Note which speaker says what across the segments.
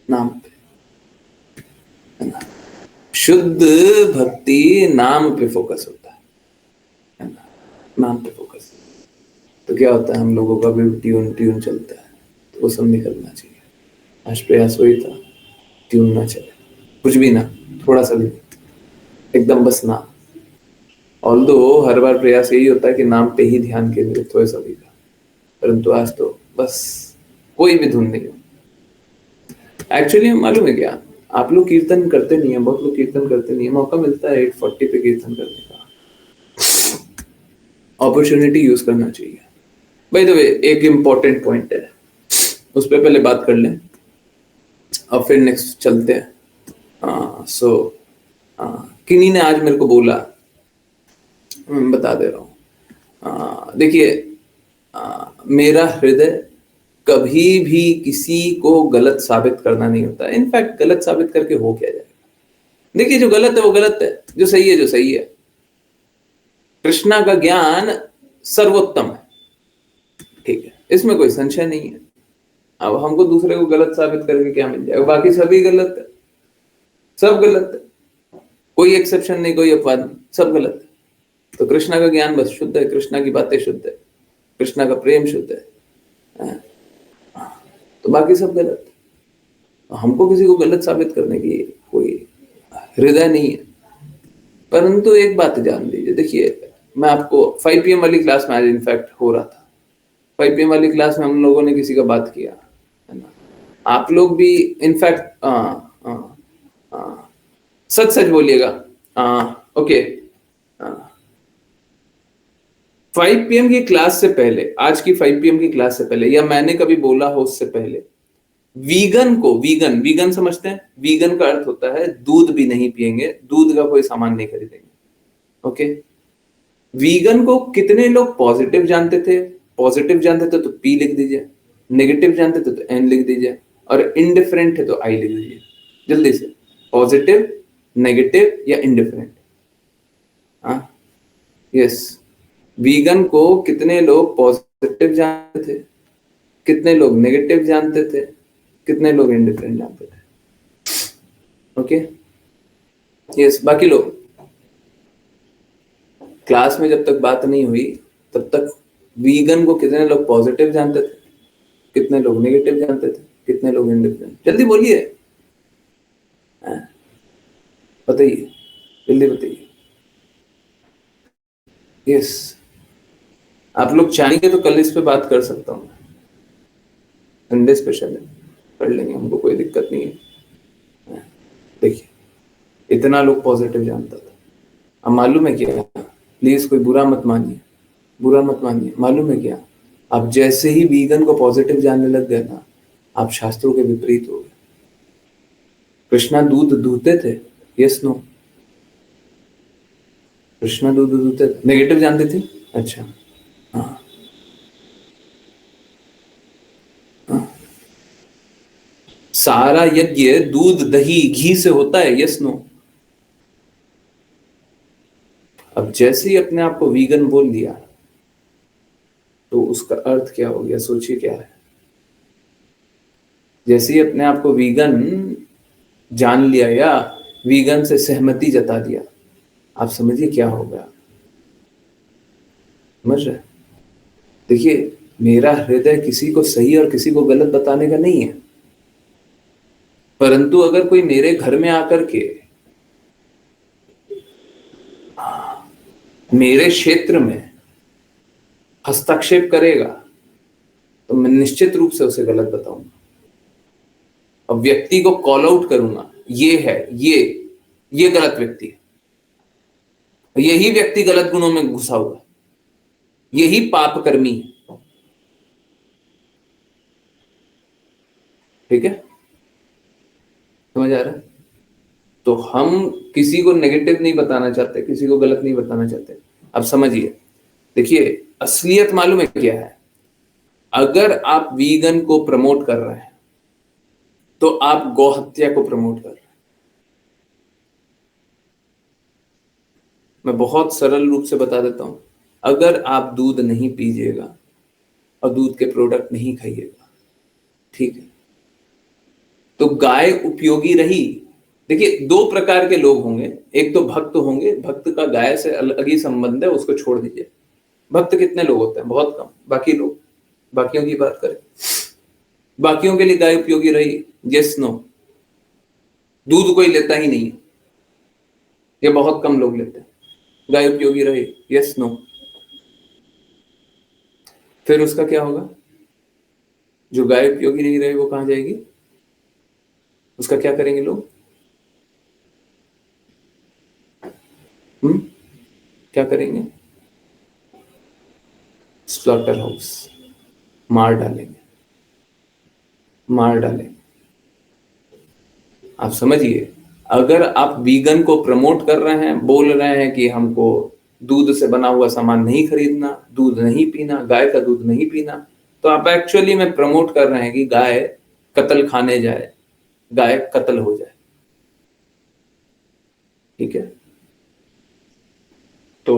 Speaker 1: नाम पे, है ना। शुद्ध भक्ति नाम पे फोकस होता है ना, नाम पे फोकस। तो क्या होता है, हम लोगों का भी ट्यून ट्यून चलता है, तो वो सब निकलना चाहिए। आज प्रयास वही था, ट्यून ना चले, कुछ भी ना, थोड़ा सा भी, एकदम बस नाम। ऑल्दो हर बार प्रयास यही होता है कि नाम पे ही ध्यान केंद्रित हो सभी का, परंतु आज तो बस कोई भी धुन नहीं हो। एक्चुअली मालूम है क्या, आप लोग कीर्तन करते नहीं है, बहुत लोग कीर्तन करते नहीं है, मौका मिलता है 840 पे कीर्तन करने का, अपॉर्चुनिटी यूज करना चाहिए। बाय द वे एक इम्पोर्टेंट पॉइंट है, उस पर पहले बात कर लें और फिर नेक्स्ट चलते हैं। किन्हीं ने आज मेरे को बोला, मैं बता दे रहा हूँ। देखिए, मेरा हृदय कभी भी किसी को गलत साबित करना नहीं होता। इनफैक्ट गलत साबित करके हो क्या जाएगा। देखिए, जो गलत है वो गलत है, जो सही है जो सही है। कृष्णा का ज्ञान सर्वोत्तम है, ठीक है, इसमें कोई संशय नहीं है। अब हमको दूसरे को गलत साबित करके क्या मिल जाएगा, बाकी सभी गलत है, सब गलत है, कोई एक्सेप्शन नहीं, कोई अपवाद नहीं, सब गलत है। तो कृष्णा का ज्ञान बस शुद्ध है, कृष्णा की बातें शुद्ध है, कृष्णा का प्रेम शुद्ध है, तो बाकी सब गलत है। हमको किसी को गलत साबित करने की कोई हृदय नहीं है। परंतु एक बात जान लीजिए, देखिए मैं आपको 5 PM वाली क्लास में आज इनफैक्ट हो रहा था, 5 PM वाली क्लास में हम लोगों ने किसी का बात किया, है ना। आप लोग भी इनफैक्ट सच सच बोलिएगा। ओके, 5 PM की क्लास से पहले, आज की 5 PM की क्लास से पहले, या मैंने कभी बोला हो उससे पहले, वीगन को, वीगन वीगन समझते हैं, वीगन का अर्थ होता है दूध भी नहीं पिएंगे, दूध का कोई सामान नहीं खरीदेंगे। ओके, वीगन को कितने लोग पॉजिटिव जानते थे? पॉजिटिव जानते थे तो पी लिख दीजिए, नेगेटिव जानते थे तो एन लिख दीजिए, और इंडिफरेंट है तो आई लिख दीजिए जल्दी से। पॉजिटिव, नेगेटिव या इंडिफरेंट। हाँ, यस। वीगन को कितने लोग पॉजिटिव जानते थे, कितने लोग नेगेटिव जानते थे, कितने लोग इंडिफरेंट जानते थे? Okay, yes. बाकी लोग क्लास में जब तक बात नहीं हुई तब तक वीगन को कितने लोग पॉजिटिव जानते थे, कितने लोग नेगेटिव जानते थे, कितने लोग इंडिफरेंट? जल्दी बोलिए, बताइए, जल्दी बताइए। यस, आप लोग चाहेंगे तो कल इस पे बात कर सकता हूँ, संडे स्पेशल है, कर लेंगे, हमको कोई दिक्कत नहीं है। देखिए, इतना लोग पॉजिटिव जानता था। अब मालूम है क्या, प्लीज कोई बुरा मत मानिए, बुरा मत मानिए, मालूम है क्या, आप जैसे ही वीगन को पॉजिटिव जानने लग गए ना, आप शास्त्रों के विपरीत हो गए। कृष्णा दूध दूहते थे, यस नो? कृष्णा दूध दूहते थे, नेगेटिव जानते थे? अच्छा, हाँ, हाँ। सारा यज्ञ दूध दही घी से होता है, यस नो? अब जैसे ही अपने आप को वीगन बोल दिया तो उसका अर्थ क्या हो गया, सोचिए क्या है। जैसे ही अपने आप को वीगन जान लिया या वीगन से सहमति जता दिया, आप समझिए क्या होगा, समझ रहे? देखिए, मेरा हृदय किसी को सही और किसी को गलत बताने का नहीं है, परंतु अगर कोई मेरे घर में आकर के मेरे क्षेत्र में हस्तक्षेप करेगा तो मैं निश्चित रूप से उसे गलत बताऊंगा और व्यक्ति को कॉल आउट करूंगा, ये है, ये गलत व्यक्ति है, यही व्यक्ति गलत गुणों में घुसा हुआ है, यही पाप कर्मी है। ठीक है, समझ आ रहा है? तो हम किसी को नेगेटिव नहीं बताना चाहते, किसी को गलत नहीं बताना चाहते। अब समझिए, देखिए असलियत मालूम है क्या है, अगर आप वीगन को प्रमोट कर रहे हैं तो आप गौहत्या को प्रमोट कर रहे हैं। मैं बहुत सरल रूप से बता देता हूं, अगर आप दूध नहीं पीजिएगा और दूध के प्रोडक्ट नहीं खाइएगा, ठीक है, तो गाय उपयोगी रही। देखिए, दो प्रकार के लोग होंगे, एक तो भक्त होंगे, भक्त का गाय से अलग ही संबंध है, उसको छोड़ दीजिए। भक्त कितने लोग होते हैं? बहुत कम। बाकी लोग, बाकियों की बात करें, बाकियों के लिए गाय उपयोगी रही? Yes no? दूध कोई लेता ही नहीं, ये बहुत कम लोग लेते हैं। गाय उपयोगी रही? Yes no? फिर उसका क्या होगा? जो गाय उपयोगी नहीं रही वो कहां जाएगी? उसका क्या करेंगे लोग? क्या करेंगे? स्लॉटर हाउस, मार डालेंगे, मार डालेंगे। आप समझिए, अगर आप वीगन को प्रमोट कर रहे हैं, बोल रहे हैं कि हमको दूध से बना हुआ सामान नहीं खरीदना, दूध नहीं पीना, गाय का दूध नहीं पीना, तो आप एक्चुअली में प्रमोट कर रहे हैं कि गाय कत्ल खाने जाए, गाय कत्ल हो जाए। ठीक है? तो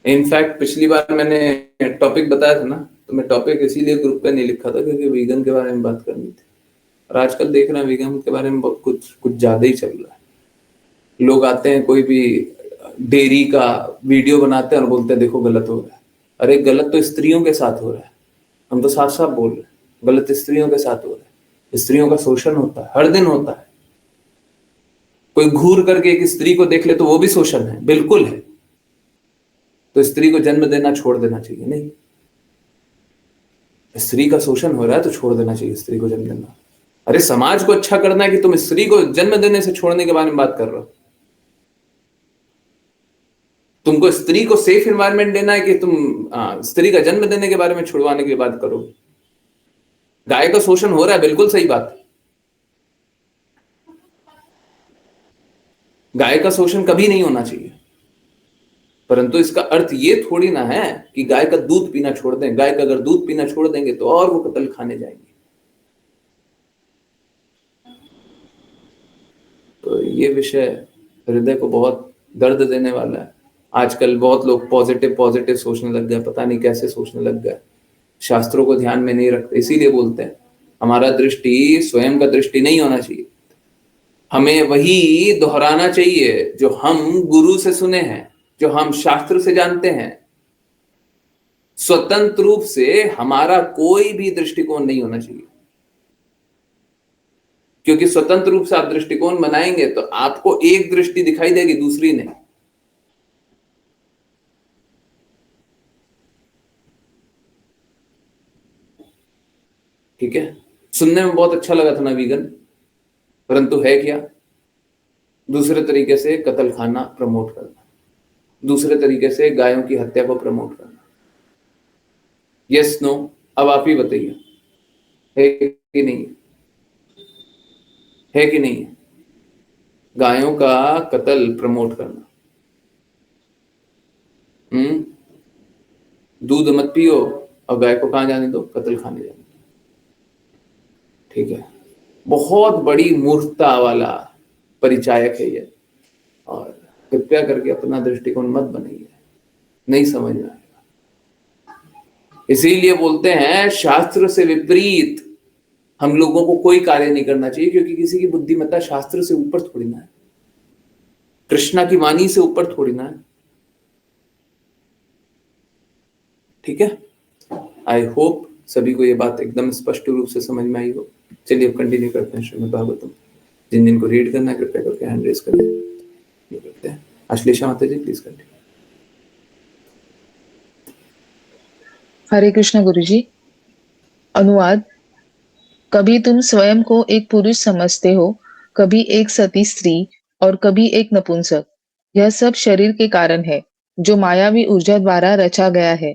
Speaker 1: इनफैक्ट पिछली बार मैंने टॉपिक बताया था ना, तो मैं टॉपिक इसीलिए ग्रुप पे नहीं लिखा था क्योंकि वीगन के बारे में बात करनी थी। और आजकल देख रहे हैं वीगन के बारे में बहुत कुछ ज्यादा ही चल रहा है। लोग आते हैं, कोई भी डेयरी का वीडियो बनाते हैं और बोलते हैं देखो गलत हो रहा है। अरे गलत तो स्त्रियों के साथ हो रहा है, हम तो साफ साफ बोल रहे हैं, गलत स्त्रियों के साथ हो रहा है। स्त्रियों का शोषण होता है, हर दिन होता है। कोई घूर करके एक स्त्री को देख ले तो वो भी शोषण है, बिल्कुल है। तो स्त्री को जन्म देना छोड़ देना चाहिए? नहीं, स्त्री का शोषण हो रहा है तो छोड़ देना चाहिए स्त्री को जन्म देना। अरे समाज को अच्छा करना है कि तुम स्त्री को जन्म देने से छोड़ने के बारे में बात कर रहे हो? तुमको स्त्री को सेफ एनवायरनमेंट देना है कि तुम स्त्री का जन्म देने के बारे में छुड़वाने की बात करो? गाय का शोषण हो रहा है, बिल्कुल सही बात है। गाय का शोषण कभी नहीं होना चाहिए, परंतु इसका अर्थ ये थोड़ी ना है कि गाय का दूध पीना छोड़ दें। गाय का अगर दूध पीना छोड़ देंगे तो और वो कत्ल खाने जाएंगे। तो ये विषय हृदय को बहुत दर्द देने वाला है। आजकल बहुत लोग पॉजिटिव पॉजिटिव सोचने लग गए, पता नहीं कैसे सोचने लग गए, शास्त्रों को ध्यान में नहीं रखते। इसीलिए बोलते हैं हमारा दृष्टि स्वयं का दृष्टि नहीं होना चाहिए, हमें वही दोहराना चाहिए जो हम गुरु से सुने हैं, जो हम शास्त्र से जानते हैं। स्वतंत्र रूप से हमारा कोई भी दृष्टिकोण नहीं होना चाहिए, क्योंकि स्वतंत्र रूप से आप दृष्टिकोण बनाएंगे तो आपको एक दृष्टि दिखाई देगी, दूसरी नहीं। ठीक है? सुनने में बहुत अच्छा लगा था ना वीगन, परंतु है क्या? दूसरे तरीके से कत्ल खाना प्रमोट करना, दूसरे तरीके से गायों की हत्या को प्रमोट करना। Yes no? अब आप ही बताइए, है कि नहीं? है कि नहीं? गायों का कत्ल प्रमोट करना। दूध मत पियो और गाय को कहां जाने दो? कत्ल खाने जाने दो। ठीक है? बहुत बड़ी मूर्खता वाला परिचायक है ये, और कृपया करके अपना दृष्टिकोण मत बनाइए, नहीं समझ में आएगा। इसीलिए बोलते हैं शास्त्र से विपरीत हम लोगों को कोई कार्य नहीं करना चाहिए, क्योंकि किसी की बुद्धिमत्ता शास्त्र से ऊपर थोड़ी ना है, कृष्णा की वाणी से ऊपर थोड़ी ना है। ठीक है? आई होप सभी को ये बात एकदम स्पष्ट रूप से समझ में आई हो। चलिए अब कंटिन्यू करते हैं श्रीमद् भागवतम। जिन जिनको रीड करना है कृपया करके हैंड रेज करें, ये करते हैं। अश्लेषा माता जी प्लीज कंटिन्यू।
Speaker 2: हरे कृष्ण गुरुजी। अनुवाद। कभी तुम स्वयं को एक पुरुष समझते हो, कभी एक सती स्त्री और कभी एक नपुंसक। यह सब शरीर के कारण है, जो मायावी ऊर्जा द्वारा रचा गया है।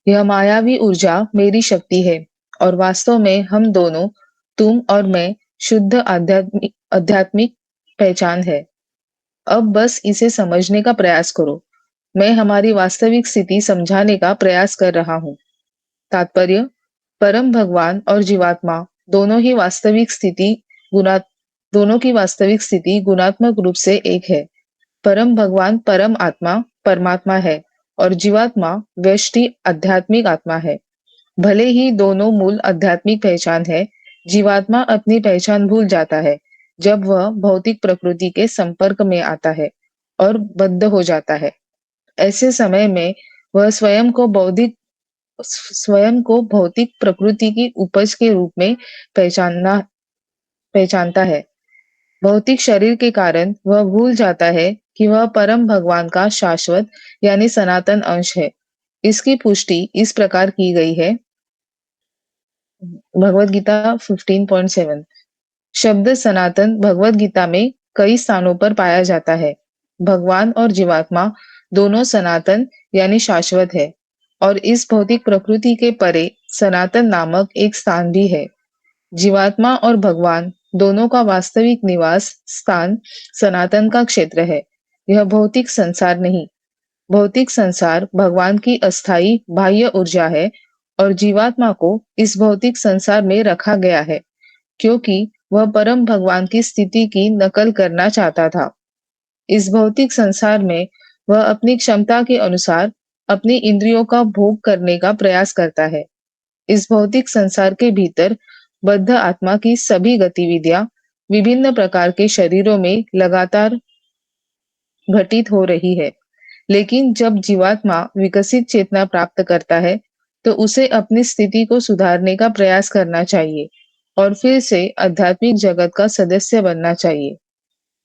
Speaker 2: यह मायावी ऊर्जा मेरी शक्ति है, और वास्तव में हम दोनों, तुम और मैं, शुद्ध आध्यात्मिक आध्यात्मिक पहचान है। अब बस इसे समझने का प्रयास करो। मैं हमारी वास्तविक स्थिति समझाने का प्रयास कर रहा हूँ। तात्पर्य: परम भगवान और जीवात्मा दोनों ही वास्तविक स्थिति गुणा दोनों की वास्तविक स्थिति गुणात्मक रूप से एक है। परम भगवान परम आत्मा परमात्मा है, और जीवात्मा व्यष्टि आध्यात्मिक आत्मा है। भले ही दोनों मूल आध्यात्मिक पहचान है, जीवात्मा अपनी पहचान भूल जाता है जब वह भौतिक प्रकृति के संपर्क में आता है और बद्ध हो जाता है। ऐसे समय में वह स्वयं को भौतिक प्रकृति की उपज के रूप में पहचानना पहचानता है। भौतिक शरीर के कारण वह भूल जाता है कि वह परम भगवान का शाश्वत यानी सनातन अंश है। इसकी पुष्टि इस प्रकार की गई है। भगवत गीता 15.7। शब्द सनातन भगवत गीता में कई स्थानों पर पाया जाता है। भगवान और जीवात्मा दोनों सनातन यानी शाश्वत है और इस भौतिक प्रकृति के परे सनातन नामक एक स्थान भी है। जीवात्मा और भगवान दोनों का वास्तविक निवास स्थान सनातन का क्षेत्र है। यह भौतिक संसार नहीं। भौतिक संसार भगवान की अस्थाई बाह्य ऊर्जा है और जीवात्मा को इस भौतिक संसार में रखा गया है क्योंकि वह परम भगवान की स्थिति की नकल करना चाहता था। इस भौतिक संसार में वह अपनी क्षमता के अनुसार अपनी इंद्रियों का भोग करने का प्रयास करता है। इस भौतिक संसार के भीतर बद्ध आत्मा की सभी गतिविधियां विभिन्न प्रकार के शरीरों में लगातार घटित हो रही है। लेकिन जब जीवात्मा विकसित चेतना प्राप्त करता है, तो उसे अपनी स्थिति को सुधारने का प्रयास करना चाहिए और फिर से आध्यात्मिक जगत का सदस्य बनना चाहिए।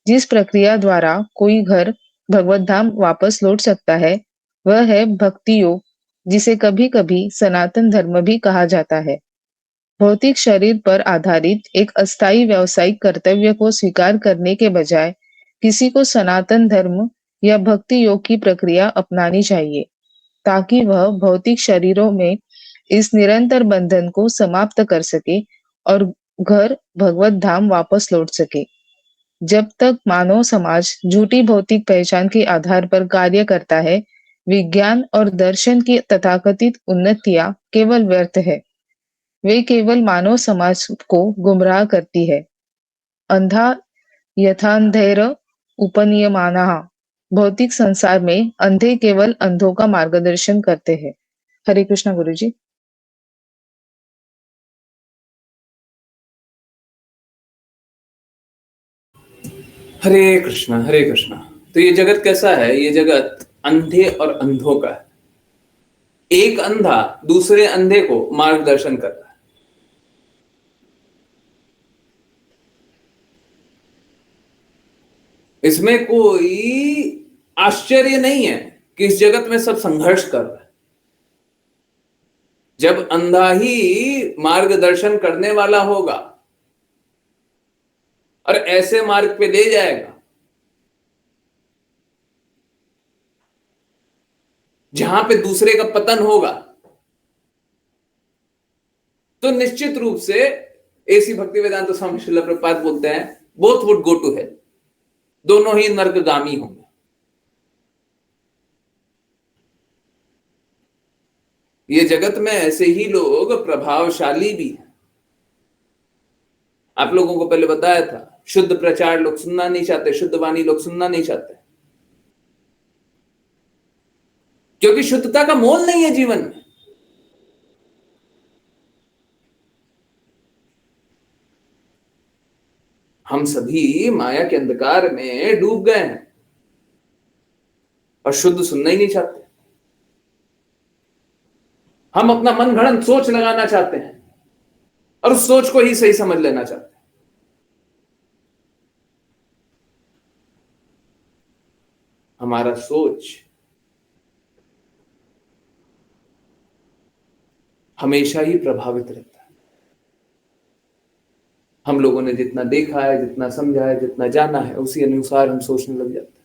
Speaker 2: जिस प्रक्रिया द्वारा कोई घर भगवत धाम वापस लौट सकता है, वह है भक्ति योग, जिसे कभी-कभी सनातन धर्म भी कहा जाता है। भौतिक शरीर पर आधारित एक अस्थायी व्यावसायिक कर्तव्य को स्वीकार करने के बजाय किसी को सनातन धर्म या भक्ति योग की प्रक्रिया अपनानी चाहिए ताकि वह भौतिक शरीरों में इस निरंतर बंधन को समाप्त कर सके और घर भगवत धाम वापस लौट सके। जब तक मानव समाज झूठी भौतिक पहचान के आधार पर कार्य करता है, विज्ञान और दर्शन की तथाकथित उन्नतियां केवल व्यर्थ है। वे केवल मानव समाज को गुमराह करती है। अंधा यथांधेर उपनियमानाः। भौतिक संसार में अंधे केवल अंधों का मार्गदर्शन करते हैं। हरे कृष्णा गुरुजी।
Speaker 1: हरे कृष्णा, हरे कृष्णा। तो ये जगत कैसा है? ये जगत अंधे और अंधों का है। एक अंधा दूसरे अंधे को मार्गदर्शन कर रहा है। इसमें कोई आश्चर्य नहीं है कि इस जगत में सब संघर्ष कर रहा है। जब अंधा ही मार्गदर्शन करने वाला होगा और ऐसे मार्ग पे ले जाएगा जहां पे दूसरे का पतन होगा, तो निश्चित रूप से ऐसी भक्ति वेदांत स्वामी श्रील प्रभुपाद बोलते हैं, both would go to hell. दोनों ही नर्कगामी होंगे। ये जगत में ऐसे ही लोग प्रभावशाली भी हैं। आप लोगों को पहले बताया था, शुद्ध प्रचार लोग सुनना नहीं चाहते, शुद्ध वाणी लोग सुनना नहीं चाहते, क्योंकि शुद्धता का मोल नहीं है जीवन में। हम सभी माया के अंधकार में डूब गए हैं और शुद्ध सुनना ही नहीं चाहते। हम अपना मन गढ़ंत सोच लगाना चाहते हैं और उस सोच को ही सही समझ लेना चाहते हैं। हमारा सोच हमेशा ही प्रभावित रहता है। हम लोगों ने जितना देखा है, जितना समझा है, जितना जाना है, उसी अनुसार हम सोचने लग जाते हैं।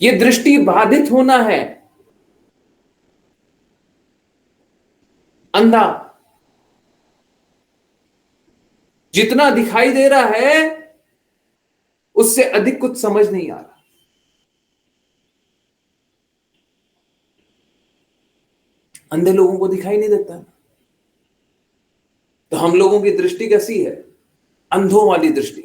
Speaker 1: ये दृष्टि बाधित होना है। अंधा जितना दिखाई दे रहा है उससे अधिक कुछ समझ नहीं आ रहा। अंधे लोगों को दिखाई नहीं देता। तो हम लोगों की दृष्टि कैसी है? अंधों वाली दृष्टि।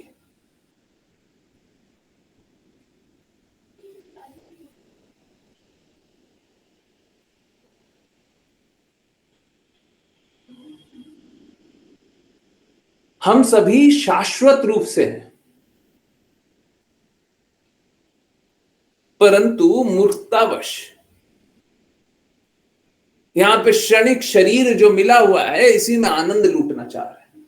Speaker 1: हम सभी शाश्वत रूप से हैं, परंतु मूर्खतावश यहां पे क्षणिक शरीर जो मिला हुआ है इसी में आनंद लूटना चाह रहे हैं,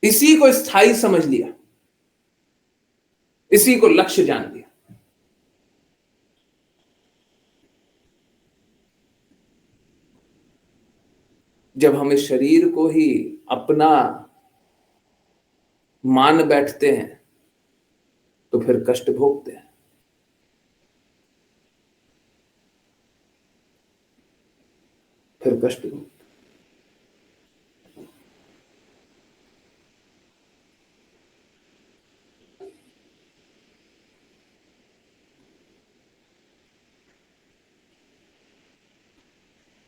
Speaker 1: इसी को स्थायी समझ लिया, इसी को लक्ष्य जान लिया। जब हम इस शरीर को ही अपना मान बैठते हैं तो फिर कष्ट भोगते हैं। फिर कष्ट भोगते हैं।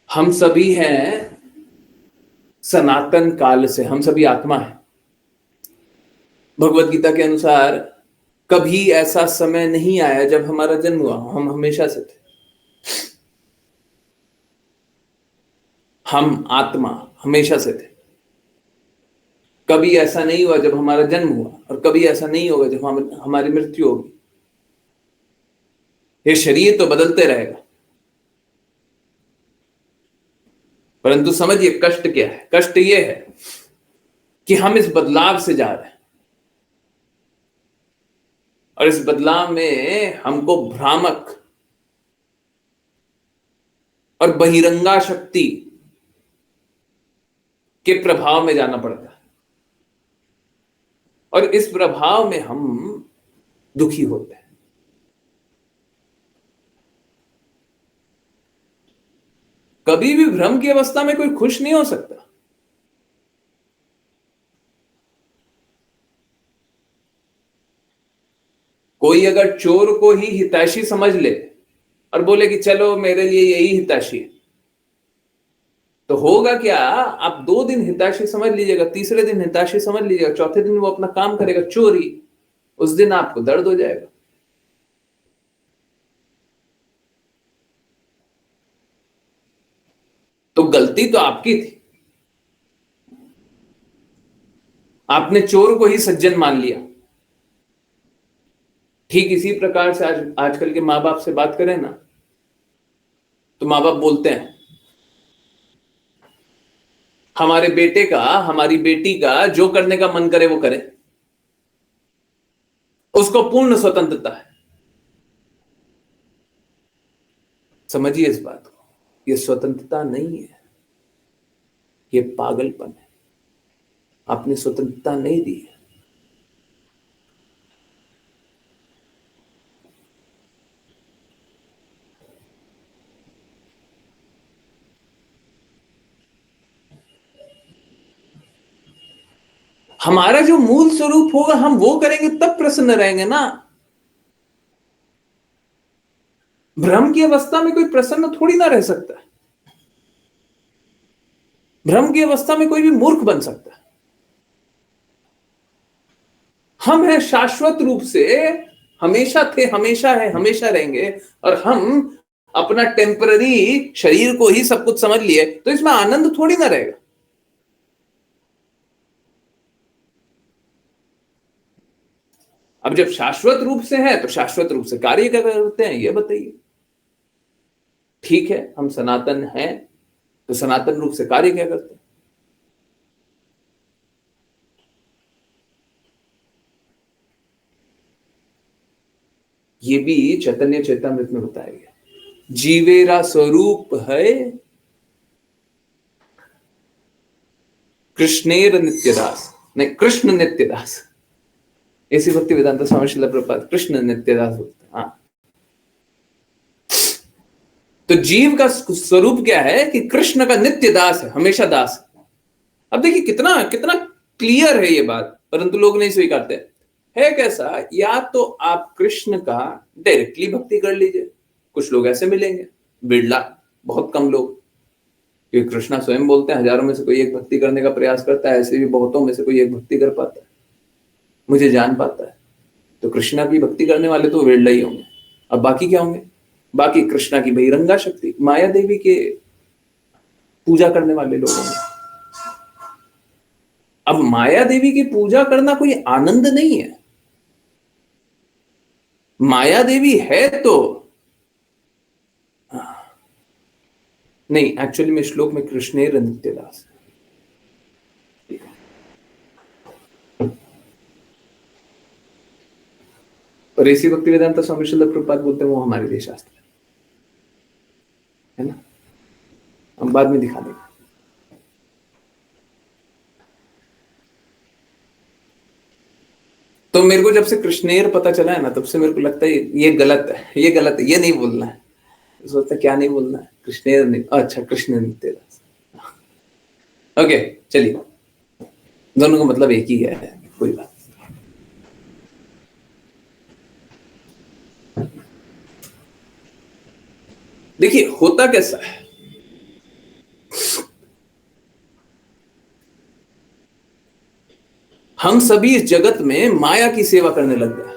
Speaker 1: हम सभी हैं सनातन काल से, हम सभी आत्मा है। भगवत गीता के अनुसार कभी ऐसा समय नहीं आया जब हमारा जन्म हुआ, हम हमेशा से थे। हम आत्मा हमेशा से थे। कभी ऐसा नहीं हुआ जब हमारा जन्म हुआ, और कभी ऐसा नहीं होगा जब हमारी मृत्यु होगी। ये शरीर तो बदलते रहेगा, परंतु समझिए कष्ट क्या है। कष्ट ये है कि हम इस बदलाव से जा रहे हैं, और इस बदलाव में हमको भ्रामक और बहिरंगा शक्ति के प्रभाव में जाना पड़ता है, और इस प्रभाव में हम दुखी होते हैं। कभी भी भ्रम की अवस्था में कोई खुश नहीं हो सकता। कोई अगर चोर को ही हितैषी समझ ले और बोले कि चलो मेरे लिए यही हितैषी है, तो होगा क्या? आप 2 दिन हितैषी समझ लीजिएगा, तीसरे दिन हितैषी समझ लीजिएगा, चौथे दिन वो अपना काम करेगा चोरी, उस दिन आपको दर्द हो जाएगा। तो गलती तो आपकी थी, आपने चोर को ही सज्जन मान लिया। ठीक इसी प्रकार से आजकल के माँ बाप से बात करें ना, तो माँ बाप बोलते हैं हमारे बेटे का, हमारी बेटी का जो करने का मन करे वो करे, उसको पूर्ण स्वतंत्रता है। समझिए इस बात को, ये स्वतंत्रता नहीं है, ये पागलपन है। आपने स्वतंत्रता नहीं दी है। हमारा जो मूल स्वरूप होगा हम वो करेंगे तब प्रसन्न रहेंगे ना। भ्रम की अवस्था में कोई प्रसन्न थोड़ी ना रह सकता है। भ्रम की अवस्था में कोई भी मूर्ख बन सकता है। हम हैं शाश्वत रूप से, हमेशा थे, हमेशा है, हमेशा रहेंगे, और हम अपना टेम्पररी शरीर को ही सब कुछ समझ लिए, तो इसमें आनंद थोड़ी ना रहेगा। अब जब शाश्वत रूप से है तो शाश्वत रूप से कार्य क्या करते हैं ये बताइए। ठीक है, हम सनातन हैं तो सनातन रूप से कार्य क्या करते हैं? ये भी चैतन्य चेतामृत में बताया गया। जीवेरा स्वरूप है कृष्णेर नित्यदास, नहीं कृष्ण नित्यदास। ऐसी भक्ति वेदांत स्वामी श्रील प्रभुपाद कृष्ण नित्यदास बोलते हैं। हाँ, तो जीव का स्वरूप क्या है कि कृष्ण का नित्य दास है, हमेशा दास है। अब देखिए कितना कितना क्लियर है ये बात, परंतु लोग नहीं स्वीकारते। है कैसा? या तो आप कृष्ण का डायरेक्टली भक्ति कर लीजिए, कुछ लोग ऐसे मिलेंगे, बिरला, बहुत कम लोग, क्योंकि कृष्णा स्वयं बोलते हैं हजारों में से कोई एक भक्ति करने का प्रयास करता है, ऐसे भी बहुतों में से कोई एक भक्ति कर पाता है, मुझे जान पाता है। तो कृष्णा की भक्ति करने वाले तो बिरला ही होंगे। अब बाकी क्या होंगे? बाकी कृष्णा की बहिरंगा शक्ति, माया देवी के पूजा करने वाले लोग होंगे। अब माया देवी की पूजा करना कोई आनंद नहीं है। माया देवी है तो नहीं, एक्चुअली में श्लोक में कृष्णेर नित्यदास। और ऐसी भक्ति वेदांत स्वामी श्रील प्रभुपाद बोलते हैं वो हमारे लिए शास्त्र है ना, हम बाद में दिखा देंगे। तो मेरे को जब से कृष्णेर पता चला है ना, तब से मेरे को लगता है ये गलत है, ये गलत है, ये नहीं बोलना है। सोचता क्या नहीं बोलना है, कृष्णेर नहीं, अच्छा कृष्ण नित्यदास। ओके चलिए, दोनों का मतलब एक ही है, कोई बात। देखिए होता कैसा है, हम सभी इस जगत में माया की सेवा करने लग गए,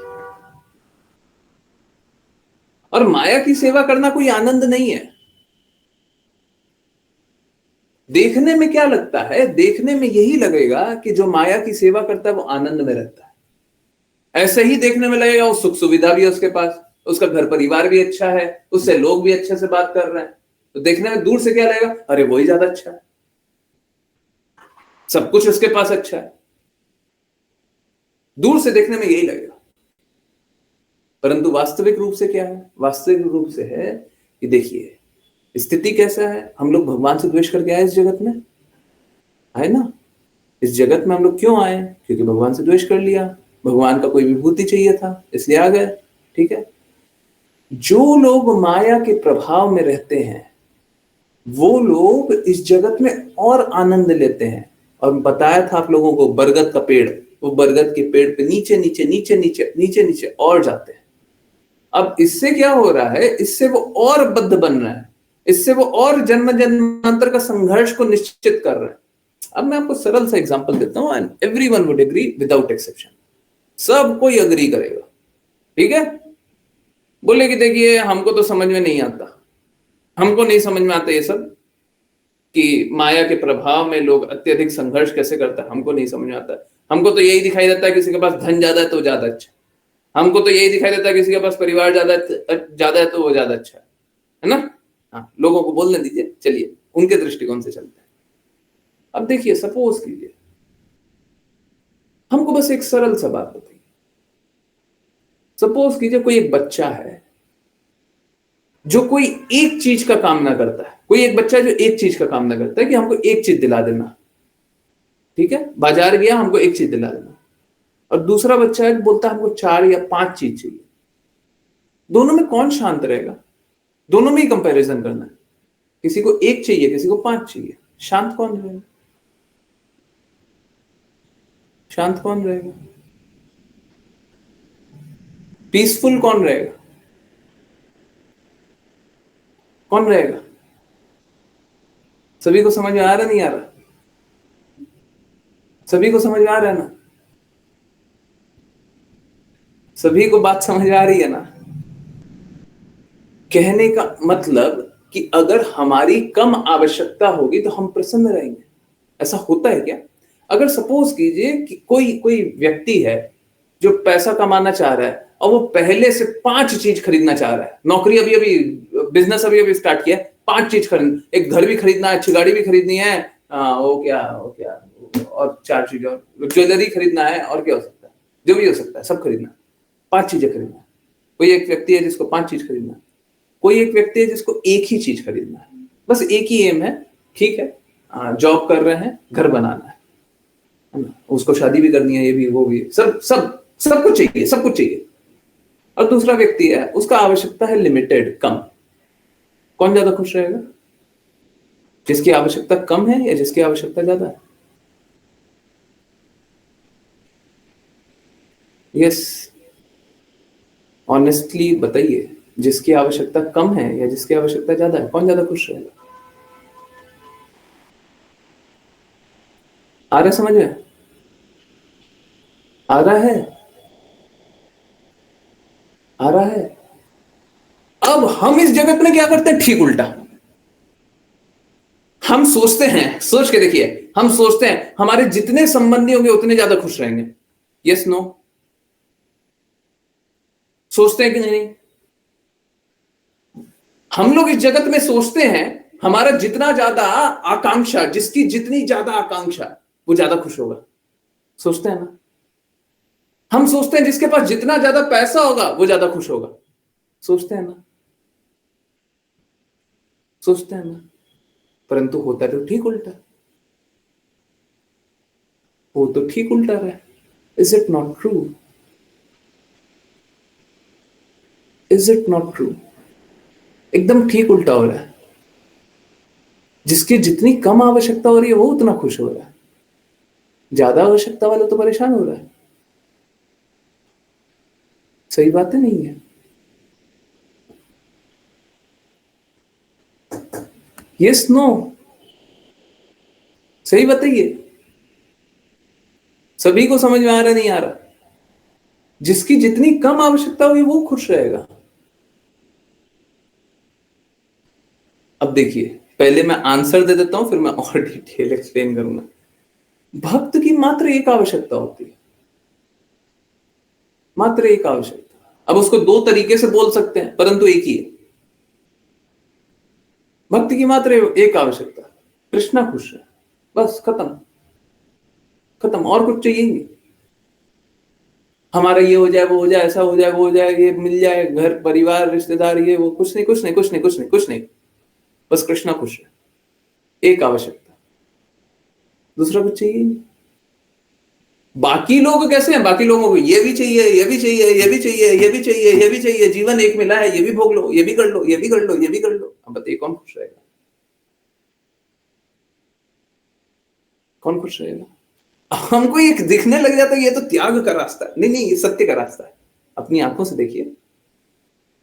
Speaker 1: और माया की सेवा करना कोई आनंद नहीं है। देखने में क्या लगता है, देखने में यही लगेगा कि जो माया की सेवा करता है वो आनंद में रहता है। ऐसे ही देखने में लगेगा वो सुख सुविधा भी है उसके पास, उसका घर परिवार भी अच्छा है, उससे लोग भी अच्छे से बात कर रहे हैं, तो देखने में दूर से क्या लगेगा, अरे वही ज्यादा अच्छा है, सब कुछ उसके पास अच्छा है। दूर से देखने में यही लगेगा, परंतु वास्तविक रूप से क्या है, वास्तविक रूप से है कि देखिए स्थिति कैसा है, हम लोग भगवान से द्वेष करके आए इस जगत में, आए ना। इस जगत में हम लोग क्यों आए, क्योंकि भगवान से द्वेष कर लिया, भगवान का कोई विभूति चाहिए था इसलिए आ गए। ठीक है, जो लोग माया के प्रभाव में रहते हैं वो लोग इस जगत में और आनंद लेते हैं। और बताया था आप लोगों को, बरगद का पेड़, वो बरगद के पेड़ पे नीचे नीचे नीचे नीचे नीचे नीचे और जाते हैं। अब इससे क्या हो रहा है, इससे वो और बद्ध बन रहा है, इससे वो और जन्म जन्मांतर का संघर्ष को निश्चित कर रहे हैं। अब मैं आपको सरल सा एग्जांपल देता हूं, and everyone would agree without exception, सब कोई अग्री करेगा। ठीक है, बोले कि देखिए हमको तो समझ में नहीं आता, हमको नहीं समझ में आता ये सब कि माया के प्रभाव में लोग अत्यधिक संघर्ष कैसे करता है, हमको नहीं समझ में आता। हमको तो यही दिखाई देता है किसी के पास धन ज्यादा है तो ज्यादा अच्छा, हमको तो यही दिखाई देता है किसी के पास परिवार ज्यादा है तो वो ज्यादा अच्छा है ना। हाँ, लोगों को बोलने दीजिए, चलिए उनके दृष्टिकोण से चलते हैं। अब देखिए, सपोज कीजिए, हमको बस एक सरल सा बात बताइए, सपोज कीजिए कोई एक बच्चा है जो कोई एक चीज का कामना करता है, कोई एक बच्चा जो एक चीज का कामना करता है कि हमको एक चीज दिला देना। ठीक है, बाजार गया, हमको एक चीज दिला देना। और दूसरा बच्चा है बोलता है हमको 4 या 5 चीज चाहिए। दोनों में कौन शांत रहेगा, दोनों में ही कंपैरिजन करना है, किसी को 1 चाहिए, किसी को 5 चाहिए, शांत कौन रहेगा, शांत कौन रहेगा, पीसफुल कौन रहेगा, कौन रहेगा। सभी को समझ में आ रहा नहीं आ रहा, सभी को समझ में आ रहा है ना, सभी को बात समझ आ रही है ना। कहने का मतलब कि अगर हमारी कम आवश्यकता होगी तो हम प्रसन्न रहेंगे, ऐसा होता है क्या। अगर सपोज कीजिए कि कोई कोई व्यक्ति है जो पैसा कमाना चाह रहा है और वो पहले से 5 चीज खरीदना चाह रहा है, नौकरी अभी अभी, बिजनेस अभी अभी स्टार्ट किया है, 5 चीज खरीद, एक घर भी खरीदना है, अच्छी गाड़ी भी खरीदनी है, वो क्या और 4 चीज, और ज्वेलरी खरीदना है, और क्या हो सकता है, जो भी हो सकता है सब खरीदना है, 5 चीजें खरीदना है। कोई एक व्यक्ति है जिसको 5 चीज खरीदना है, कोई एक व्यक्ति है जिसको एक ही चीज खरीदना है, बस एक ही एम है। ठीक है, जॉब कर रहे हैं, घर बनाना है ना, उसको शादी भी करनी है, ये भी वो भी, सब सब सब कुछ चाहिए, सब कुछ चाहिए। और दूसरा व्यक्ति है, उसका आवश्यकता है लिमिटेड, कम। कौन ज्यादा खुश रहेगा, जिसकी आवश्यकता कम है या जिसकी आवश्यकता ज्यादा है। यस, ऑनेस्टली बताइए, जिसकी आवश्यकता कम है या जिसकी आवश्यकता ज्यादा है, कौन ज्यादा खुश रहेगा। आ रहा समझ में, आ रहा है, आ रहा है। अब हम इस जगत में क्या करते हैं, ठीक उल्टा। हम सोचते हैं, सोच के देखिए, हम सोचते हैं हमारे जितने संबंधी होंगे उतने ज्यादा खुश रहेंगे। Yes no? सोचते हैं कि नहीं? हम लोग इस जगत में सोचते हैं हमारा जितना ज्यादा आकांक्षा, जिसकी जितनी ज्यादा आकांक्षा वो ज्यादा खुश होगा। सोचते हैं ना? हम सोचते हैं जिसके पास जितना ज्यादा पैसा होगा वो ज्यादा खुश होगा। सोचते हैं ना? सोचते हैं ना? परंतु होता तो ठीक उल्टा। वो तो ठीक उल्टा रहा है। Is it not true? Is it not true? एकदम ठीक उल्टा हो रहा है। जिसकी जितनी कम आवश्यकता हो रही है वो उतना खुश हो रहा है, ज्यादा आवश्यकता वाला तो परेशान हो रहा है। सही बात है नहीं है? Yes no? सही बताइए। सभी को समझ में आ रहा नहीं आ रहा? जिसकी जितनी कम आवश्यकता होगी वो खुश रहेगा। अब देखिए, पहले मैं आंसर दे देता हूं फिर मैं और डिटेल एक्सप्लेन करूंगा। भक्त की मात्र एक आवश्यकता होती है, मात्र एक आवश्यकता। अब उसको दो तरीके से बोल सकते हैं परंतु एक ही है। भक्त की मात्र एक आवश्यकता, कृष्णा खुश है, बस खत्म। खत्म, और कुछ चाहिए नहीं। हमारा ये हो जाए, वो हो जाए, ऐसा हो जाए, वो हो जाए, ये मिल जाए, घर परिवार रिश्तेदार, ये वो, कुछ नहीं कुछ नहीं कुछ नहीं कुछ नहीं कुछ नहीं। बस कृष्णा खुश है, एक आवश्यकता, दूसरा कुछ चाहिए नहीं। बाकी लोग कैसे हैं? बाकी लोगों को ये भी चाहिए, ये भी चाहिए, ये भी चाहिए, ये भी चाहिए, ये भी चाहिए। जीवन एक मिला है, ये भी भोग लो, ये भी कर लो, ये भी कर लो, ये भी कर लो। अब बताइए कौन खुश रहेगा? कौन खुश रहेगा? हमको ये दिखने लग जाता है ये तो त्याग का रास्ता है। नहीं नहीं, ये सत्य का रास्ता है। अपनी आंखों से देखिए,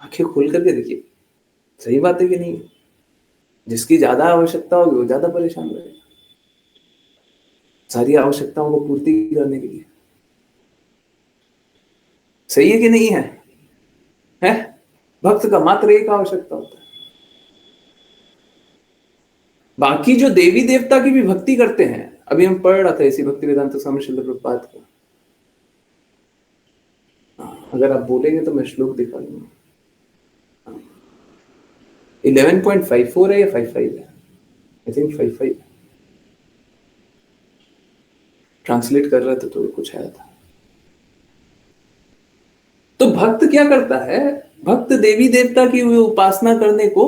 Speaker 1: आंखें खोल करके देखिए, सही बात है कि नहीं? जिसकी ज्यादा आवश्यकता होगी वो ज्यादा परेशान रहेगा सारी आवश्यकताओं को पूर्ति करने के लिए। सही है कि नहीं है? है? भक्त का मात्र एक आवश्यकता होता है। बाकी जो देवी देवता की भी भक्ति करते हैं, अभी हम पढ़ रहा था इसी भक्ति वेदांत स्वामी श्रील प्रभुपाद का। अगर आप बोलेंगे तो मैं श्लोक दिखा दूंगा। 11.54 है या 55 है? I think 55। ट्रांसलेट कर रहा था तो कुछ आया था। तो भक्त क्या करता है? भक्त देवी देवता की उपासना करने को,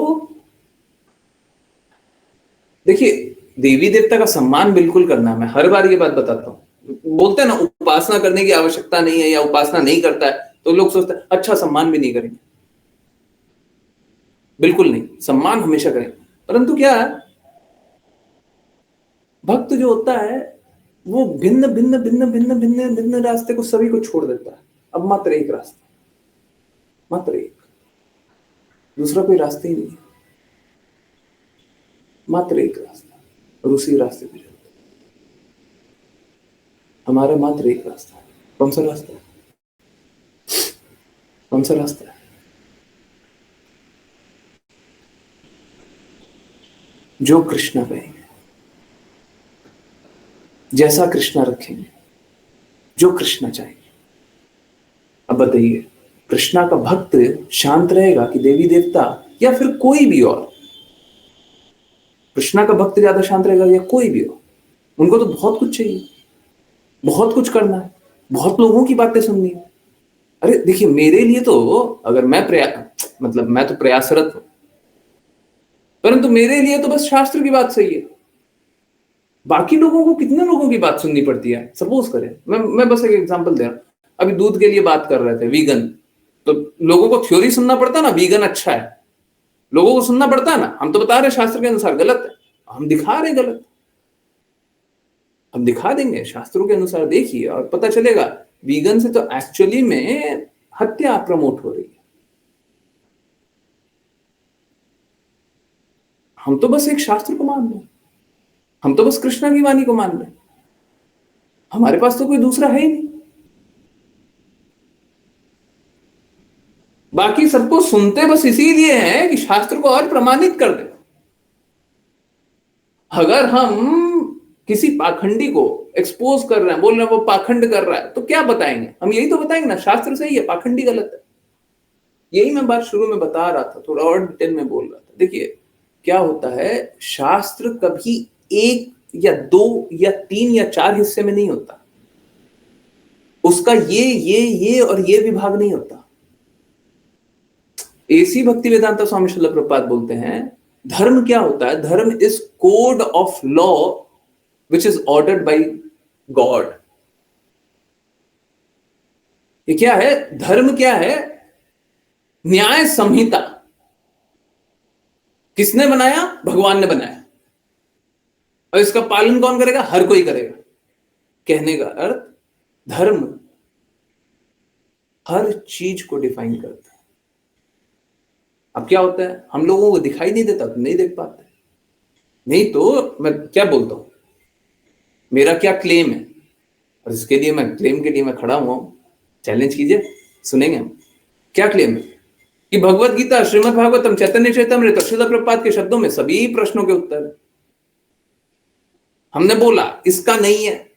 Speaker 1: देखिए, देवी देवता का सम्मान बिल्कुल करना है। मैं हर बार ये बात बताता हूँ। बोलते हैं ना उपासना करने की आवश्यकता नहीं है या उपासना नहीं करता है, तो लोग सोचते हैं अच्छा सम्मान भी नहीं करेंगे। बिल्कुल नहीं, सम्मान हमेशा करें। परंतु क्या है, भक्त जो होता है वो भिन्न भिन्न भिन्न भिन्न भिन्न भिन्न रास्ते को सभी को छोड़ देता है। अब मात्र एक रास्ता, मात्र एक, दूसरा कोई रास्ता ही नहीं है। मात्र एक रास्ता, और उसी रास्ते पे चलते। हमारा मात्र एक रास्ता है। कौन सा रास्ता है? कौन सा रास्ता है? जो कृष्णा कहेंगे, जैसा कृष्णा रखेंगे, जो कृष्णा चाहेंगे। अब बताइए, कृष्णा का भक्त शांत रहेगा कि देवी देवता या फिर कोई भी और? कृष्णा का भक्त ज्यादा शांत रहेगा या कोई भी हो? उनको तो बहुत कुछ चाहिए, बहुत कुछ करना है, बहुत लोगों की बातें सुननी है। अरे देखिए, मेरे लिए तो अगर मैं मतलब मैं तो प्रयासरत हूं, परंतु मेरे लिए तो बस शास्त्र की बात सही है। बाकी लोगों को कितने लोगों की बात सुननी पड़ती है? सपोज करें, मैं बस एक एग्जांपल दे रहा हूं। अभी दूध के लिए बात कर रहे थे, वीगन, तो लोगों को थ्योरी सुनना पड़ता है ना, वीगन अच्छा है, लोगों को सुनना पड़ता है ना। हम तो बता रहे शास्त्र के अनुसार गलत है, हम दिखा रहे गलत, हम दिखा देंगे शास्त्रों के अनुसार, देखिए और पता चलेगा वीगन से तो एक्चुअली में हत्या प्रमोट हो रही है। हम तो बस एक शास्त्र को मान रहे हैं, हम तो बस कृष्णा की वाणी को मान रहे हैं, हमारे पास तो कोई दूसरा है ही नहीं। बाकी सबको सुनते बस इसीलिए हैं कि शास्त्र को और प्रमाणित कर दे। अगर हम किसी पाखंडी को एक्सपोज कर रहे हैं, बोल रहे हैं वो पाखंड कर रहा है, तो क्या बताएंगे हम? यही तो बताएंगे ना, शास्त्र सही है, पाखंडी गलत है। यही मैं बात शुरू में बता रहा था, थोड़ा और डिटेल में बोल रहा था। देखिए क्या होता है, शास्त्र कभी एक या दो या तीन या चार हिस्से में नहीं होता। उसका ये और ये विभाग नहीं होता। एसी भक्ति वेदांता स्वामी श्रील प्रभुपाद बोलते हैं, धर्म क्या होता है? धर्म is code of law which is ordered bye God. ये क्या है? धर्म क्या है? न्याय संहिता। किसने बनाया? भगवान ने बनाया। और इसका पालन कौन करेगा? हर कोई करेगा। कहने का अर्थ, धर्म हर चीज को डिफाइन करता है। अब क्या होता है, हम लोगों को दिखाई नहीं देता तो नहीं देख पाते। नहीं तो मैं क्या बोलता हूं, मेरा क्या क्लेम है, और इसके लिए मैं क्लेम के लिए मैं खड़ा हुआ हूं, चैलेंज कीजिए, सुनेंगे हम। क्या क्लेम है? कि भगवत गीता, श्रीमद् भागवतम, चैतन्य चैतन्यमृत, श्रील प्रभुपाद के शब्दों में सभी प्रश्नों के उत्तर है। हमने बोला इसका नहीं है,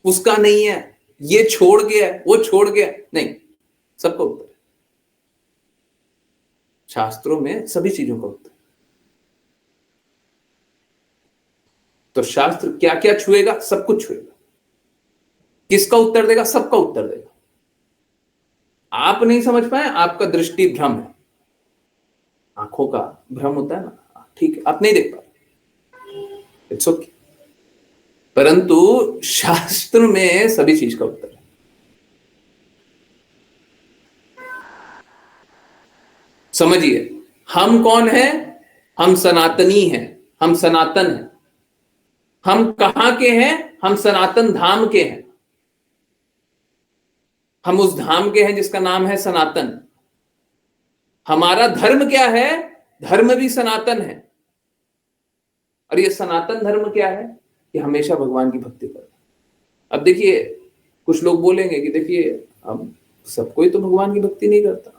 Speaker 1: उसका नहीं है, ये छोड़ गया, वो छोड़ गया, नहीं, सबका उत्तर है। शास्त्रों में सभी चीजों का उत्तर। तो शास्त्र क्या क्या छुएगा? सब कुछ छुएगा। किसका उत्तर देगा? सबका उत्तर देगा। आप नहीं समझ पाए, आपका दृष्टि भ्रम है, आंखों का भ्रम होता है ना, ठीक है, आप नहीं देख पाए, इट्स ओके। परंतु शास्त्र में सभी चीज का उत्तर है। समझिए, हम कौन है? हम सनातनी हैं, हम सनातन हैं। हम कहां के हैं? हम सनातन धाम के हैं। हम उस धाम के हैं जिसका नाम है सनातन। हमारा धर्म क्या है? धर्म भी सनातन है। और ये सनातन धर्म क्या है? कि हमेशा भगवान की भक्ति करना। अब देखिए, कुछ लोग बोलेंगे कि देखिए अब सब कोई तो भगवान की भक्ति नहीं करता।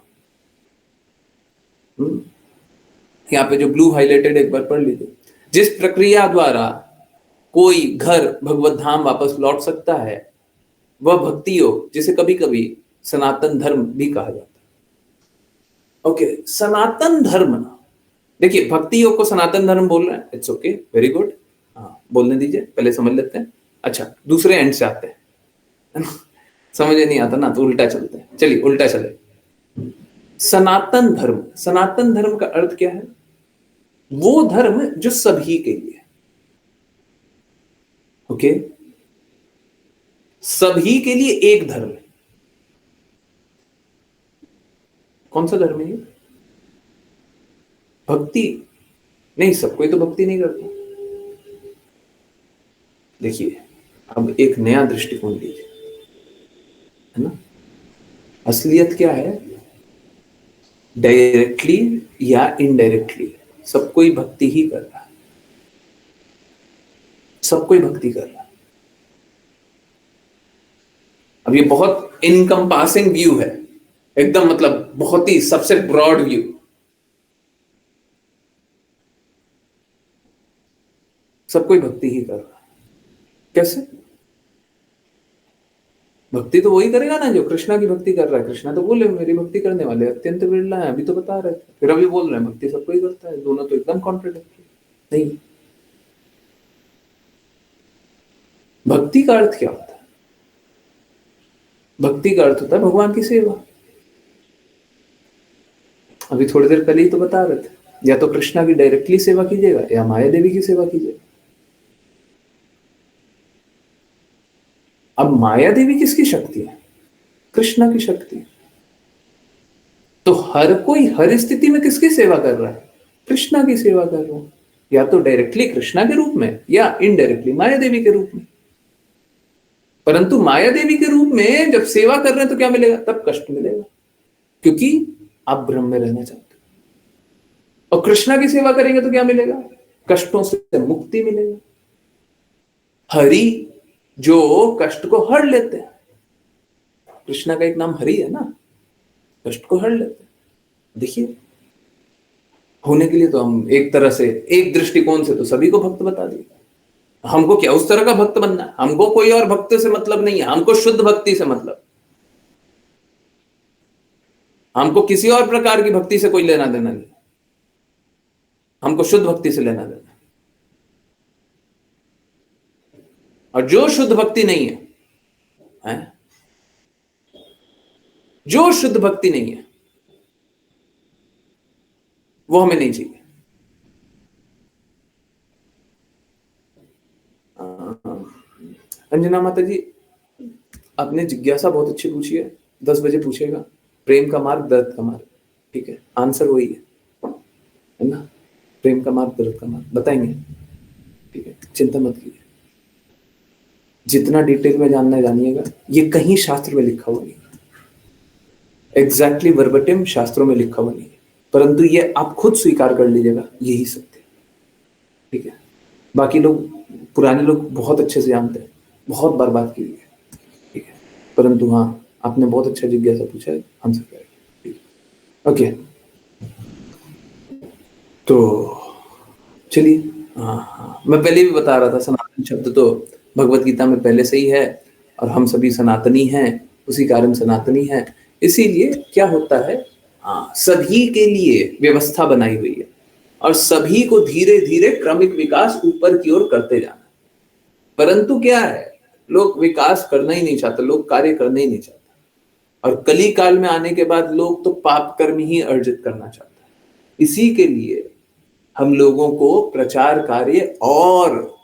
Speaker 1: यहाँ पे जो ब्लू हाईलाइटेड एक बार पढ़ लीजिए। जिस प्रक्रिया द्वारा कोई घर भगवत धाम वापस लौट सकता है, वह भक्ति योग, जिसे कभी कभी सनातन धर्म भी कहा जाता है। ओके, सनातन धर्म, देखिए भक्ति योग को सनातन धर्म बोल रहे हैं, इट्स ओके, वेरी गुड, हाँ बोलने दीजिए, पहले समझ लेते हैं। अच्छा, दूसरे एंड से आते हैं, समझ नहीं आता ना तो उल्टा चलते हैं। चलिए उल्टा चले। सनातन धर्म, सनातन धर्म का अर्थ क्या है? वो धर्म जो सभी के लिए है। ओके, सभी के लिए एक धर्म है। कौन सा धर्म है ये? भक्ति नहीं, सब कोई तो भक्ति नहीं करता। देखिए अब एक नया दृष्टिकोण लीजिए, है ना। असलियत क्या है? डायरेक्टली या इनडायरेक्टली सब कोई भक्ति ही कर रहा है। सब कोई भक्ति कर रहा है। अब ये बहुत इनकम्पासिंग व्यू है, एकदम मतलब बहुत ही सबसे ब्रॉड व्यू। सब कोई भक्ति ही कर रहा है। कैसे? भक्ति तो वही करेगा ना जो कृष्णा की भक्ति कर रहा है। कृष्णा तो बोले मेरी भक्ति करने वाले अत्यंत विरला है, अभी तो बता रहे थे, फिर अभी बोल रहे हैं भक्ति सबको ही करता है। दोनों तो एकदम कॉन्ट्राडिक्टरी नहीं। भक्ति का अर्थ क्या होता है? भक्ति का अर्थ होता है भगवान की सेवा। अभी थोड़ी देर पहले ही तो बता रहे थे, या तो कृष्णा की डायरेक्टली सेवा कीजिएगा या माया देवी की सेवा कीजिएगा। अब माया देवी किसकी शक्ति है? कृष्णा की शक्ति है। तो हर कोई हर स्थिति में किसकी सेवा कर रहा है? कृष्णा की सेवा कर रहा है, या तो डायरेक्टली कृष्णा के रूप में या इनडायरेक्टली माया देवी के रूप में। परंतु माया देवी के रूप में जब सेवा कर रहे हैं तो क्या मिलेगा? तब कष्ट मिलेगा, क्योंकि आप ब्रह्म में रहना चाहते हो। और कृष्णा की सेवा करेंगे तो क्या मिलेगा? कष्टों से मुक्ति मिलेगा। हरि जो कष्ट को हर लेते हैं, कृष्णा का एक नाम हरि है ना, कष्ट को हर लेते हैं। देखिए, होने के लिए तो हम एक तरह से, एक दृष्टिकोण से तो सभी को भक्त बता दिए, हमको क्या उस तरह का भक्त बनना है? हमको कोई और भक्त से मतलब नहीं है, हमको शुद्ध भक्ति से मतलब। हमको किसी और प्रकार की भक्ति से कोई लेना देना नहीं, हमको शुद्ध भक्ति से लेना देना। और जो शुद्ध भक्ति नहीं है, जो शुद्ध भक्ति नहीं है, वो हमें नहीं चाहिए। अंजना माता जी, आपने जिज्ञासा बहुत अच्छी पूछी है। 10 बजे पूछेगा, प्रेम का मार्ग दर्द का मार्ग, ठीक है, आंसर वही है ना? प्रेम का मार्ग दर्द का मार्ग बताएंगे, ठीक है, चिंता मत कीजिए। जितना डिटेल में जानना है जानिएगा, ये कहीं शास्त्र में लिखा हुआ नहीं, एग्जैक्टली वर्बटिम शास्त्रों में लिखा हुआ नहीं, परंतु ये आप खुद स्वीकार कर लीजिएगा, यही सत्य है, ठीक है। बाकी लोग, पुराने लोग बहुत अच्छे से जानते हैं, बहुत बार बात की है, ठीक है, परंतु हाँ, आपने बहुत अच्छा जिज्ञासा पूछा है, आंसर करेंगे, ठीक है, ओके। तो चलिए, हाँ, मैं पहले भी बता रहा था, सनातन शब्द तो भगवत गीता में पहले से ही है, और हम सभी सनातनी हैं, उसी कारण सनातनी हैं। इसीलिए क्या होता है, सभी के लिए व्यवस्था बनाई हुई है, और सभी को धीरे धीरे क्रमिक विकास ऊपर की ओर करते जाना। परंतु क्या है, लोग विकास करना ही नहीं चाहते, लोग कार्य करना ही नहीं चाहते, और कली काल में आने के बाद लोग तो पाप कर्म ही अर्जित करना चाहते हैं। इसी के लिए हम लोगों को प्रचार कार्य और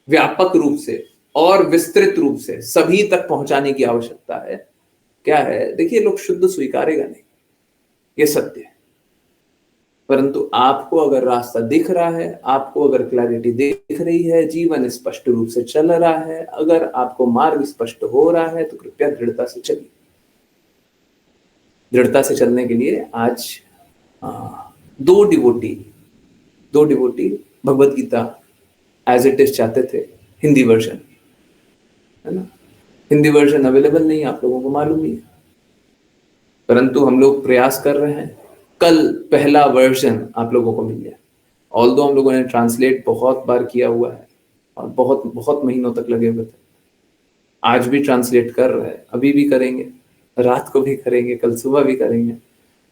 Speaker 1: व्यापक रूप से और विस्तृत रूप से सभी तक पहुंचाने की आवश्यकता है। क्या है, देखिए, लोग शुद्ध स्वीकारेगा नहीं, ये सत्य है, परंतु आपको अगर रास्ता दिख रहा है, आपको अगर क्लैरिटी दिख रही है, जीवन स्पष्ट रूप से चल रहा है, अगर आपको मार्ग स्पष्ट हो रहा है, तो कृपया दृढ़ता से चलिए। दृढ़ता से चलने के लिए आज दो devotee Bhagavad Gita as it is चाहते थे, हिंदी वर्जन, है ना? हिंदी वर्जन अवेलेबल नहीं, आप लोगों को मालूम ही है, परंतु हम लोग प्रयास कर रहे हैं, कल पहला वर्जन आप लोगों को मिल जाए। ऑल्दो हम लोगों ने ट्रांसलेट बहुत बार किया हुआ है और बहुत बहुत महीनों तक लगे हुए थे, आज भी ट्रांसलेट कर रहे हैं, अभी भी करेंगे, रात को भी करेंगे, कल सुबह भी करेंगे,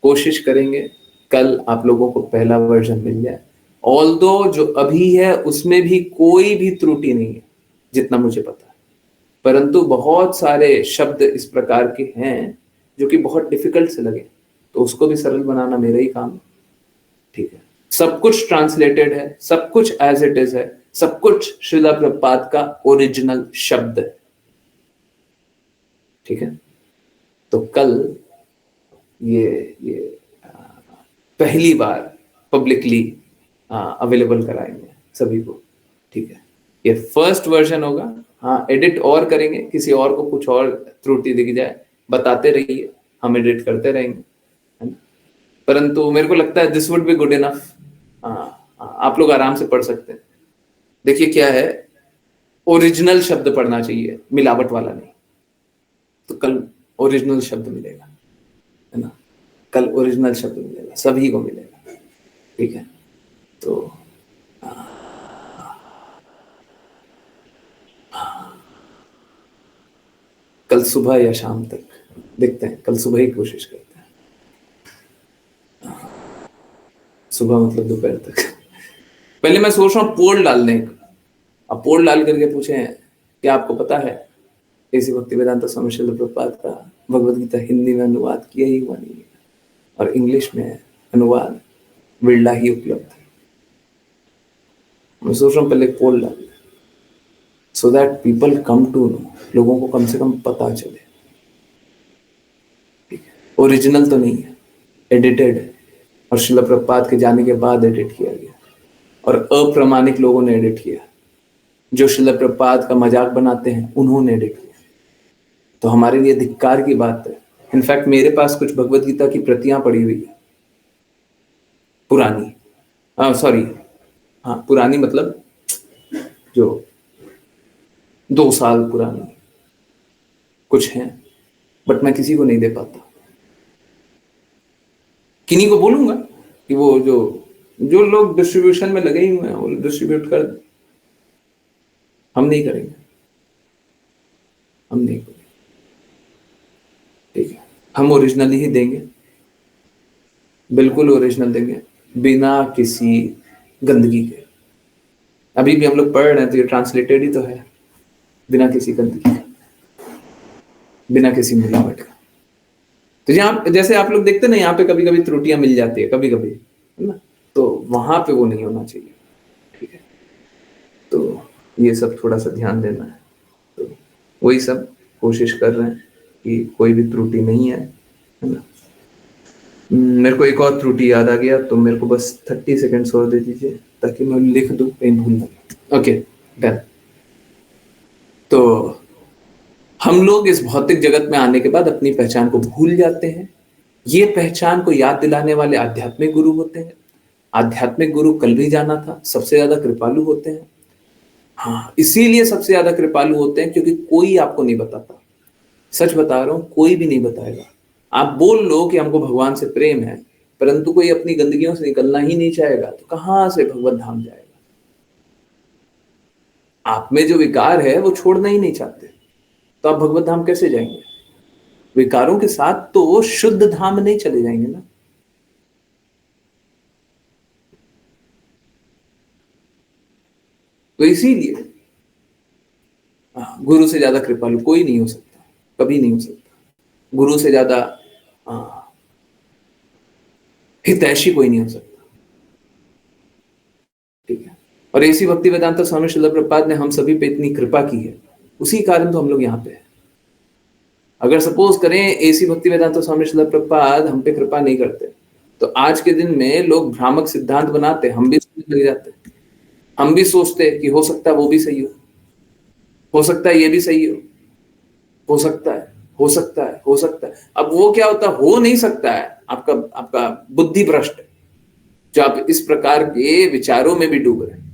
Speaker 1: कोशिश करेंगे कल आप लोगों को पहला वर्जन मिल जाए। ऑल्दो जो अभी है उसमें भी कोई भी त्रुटि नहीं है जितना मुझे पता है, परंतु बहुत सारे शब्द इस प्रकार के हैं जो कि बहुत डिफिकल्ट से लगे, तो उसको भी सरल बनाना मेरा ही काम है, ठीक है। सब कुछ ट्रांसलेटेड है, सब कुछ एज इट इज है, सब कुछ श्रीला प्रभुपाद का ओरिजिनल शब्द है, ठीक है। तो कल ये पहली बार पब्लिकली अवेलेबल कराएंगे सभी को, ठीक है। ये फर्स्ट वर्जन होगा, हाँ, एडिट और करेंगे, किसी और को कुछ और त्रुटि दिख जाए बताते रहिए, हम एडिट करते रहेंगे, है ना? परंतु मेरे को लगता है this would be good enough. आप लोग आराम से पढ़ सकते हैं। देखिए क्या है, ओरिजिनल शब्द पढ़ना चाहिए, मिलावट वाला नहीं। तो कल ओरिजिनल शब्द मिलेगा, है ना? कल ओरिजिनल शब्द मिलेगा, सभी को मिलेगा, ठीक है। तो कल सुबह या शाम तक देखते हैं, कल सुबह ही कोशिश करते हैं, सुबह मतलब दोपहर तक। पहले मैं सोच रहा हूँ पोल डाल दें, अब पोल डाल करके पूछे क्या आपको पता है ऐसी भक्ति वेदांत स्वामी श्रील प्रभुपाद का भगवद गीता हिंदी में अनुवाद किया ही हुआ नहीं है, और इंग्लिश में अनुवाद विरला ही उपलब्ध है। मैं सोच रहा हूँ पहले पोल डाल, so that people come to know, लोगों को कम से कम पता चले, ठीक है। ओरिजिनल तो नहीं है, एडिटेड है, और श्रील प्रभुपाद के जाने के बाद एडिट किया गया, और अप्रमाणिक लोगों ने एडिट किया, जो श्रील प्रभुपाद का मजाक बनाते हैं उन्होंने एडिट किया। तो हमारे लिए धिक्कार की बात है। इनफैक्ट मेरे पास कुछ भगवत गीता की प्रतियां पड़ी हुई है, पुरानी, सॉरी, हाँ पुरानी मतलब जो 2 साल पुरानी कुछ हैं, बट मैं किसी को नहीं दे पाता। किन्हीं को बोलूंगा कि वो जो लोग डिस्ट्रीब्यूशन में लगे ही हुए हैं वो डिस्ट्रीब्यूट कर दें, हम नहीं करेंगे, हम नहीं करेंगे, ठीक है। हम ओरिजिनली ही देंगे, बिल्कुल ओरिजिनल देंगे, बिना किसी गंदगी के। अभी भी हम लोग पढ़ रहे हैं तो ये ट्रांसलेटेड ही तो है, बिना किसी गंदगी के, बिना किसी मिलावट का। तो यहाँ जैसे आप लोग देखते हैं ना, यहाँ पे कभी कभी त्रुटियां मिल जाती है, कभी कभी, है ना, तो वहां पे वो नहीं होना चाहिए, ठीक है। तो ये सब थोड़ा सा ध्यान देना है। तो वही सब कोशिश कर रहे हैं कि कोई भी त्रुटि नहीं है ना। मेरे को एक और त्रुटि याद आ गया, तो मेरे को बस 30 सेकेंड्स और दे दीजिए ताकि मैं लिख दूं, कहीं भूल ना। Okay, done. तो हम लोग इस भौतिक जगत में आने के बाद अपनी पहचान को भूल जाते हैं। ये पहचान को याद दिलाने वाले आध्यात्मिक गुरु होते हैं। आध्यात्मिक गुरु कल भी जाना था, सबसे ज्यादा कृपालु होते हैं। हाँ, इसीलिए सबसे ज्यादा कृपालु होते हैं क्योंकि कोई आपको नहीं बताता। सच बता रहा हूं, कोई भी नहीं बताएगा। आप बोल लो कि हमको भगवान से प्रेम है, परंतु कोई अपनी गंदगियों से निकलना ही नहीं चाहेगा तो कहां से भगवत धाम जाएगा। आप में जो विकार है वो छोड़ना ही नहीं चाहते, तो आप भगवत धाम कैसे जाएंगे? विकारों के साथ तो शुद्ध धाम नहीं चले जाएंगे ना। तो इसीलिए गुरु से ज्यादा कृपालु कोई नहीं हो सकता, कभी नहीं हो सकता। गुरु से ज्यादा हितैषी कोई नहीं हो सकता, ठीक है। और ऐसी भक्ति वेदांता स्वामी श्रील प्रभुपाद ने हम सभी पे इतनी कृपा की है, उसी कारण तो हम लोग यहाँ पे हैं। अगर सपोज करें ऐसी भक्ति वेदांता स्वामी श्रील प्रभुपाद हम पे कृपा नहीं करते, तो आज के दिन में लोग भ्रामक सिद्धांत बनाते, हम भी सोचने लग जाते, हम भी सोचते कि हो सकता है वो भी सही हो सकता है ये भी सही हो सकता है, हो सकता है, हो सकता है। अब वो क्या होता है, हो नहीं सकता है, आपका आपका बुद्धि भ्रष्ट है, जो आप इस प्रकार के विचारों में भी डूब रहे हैं।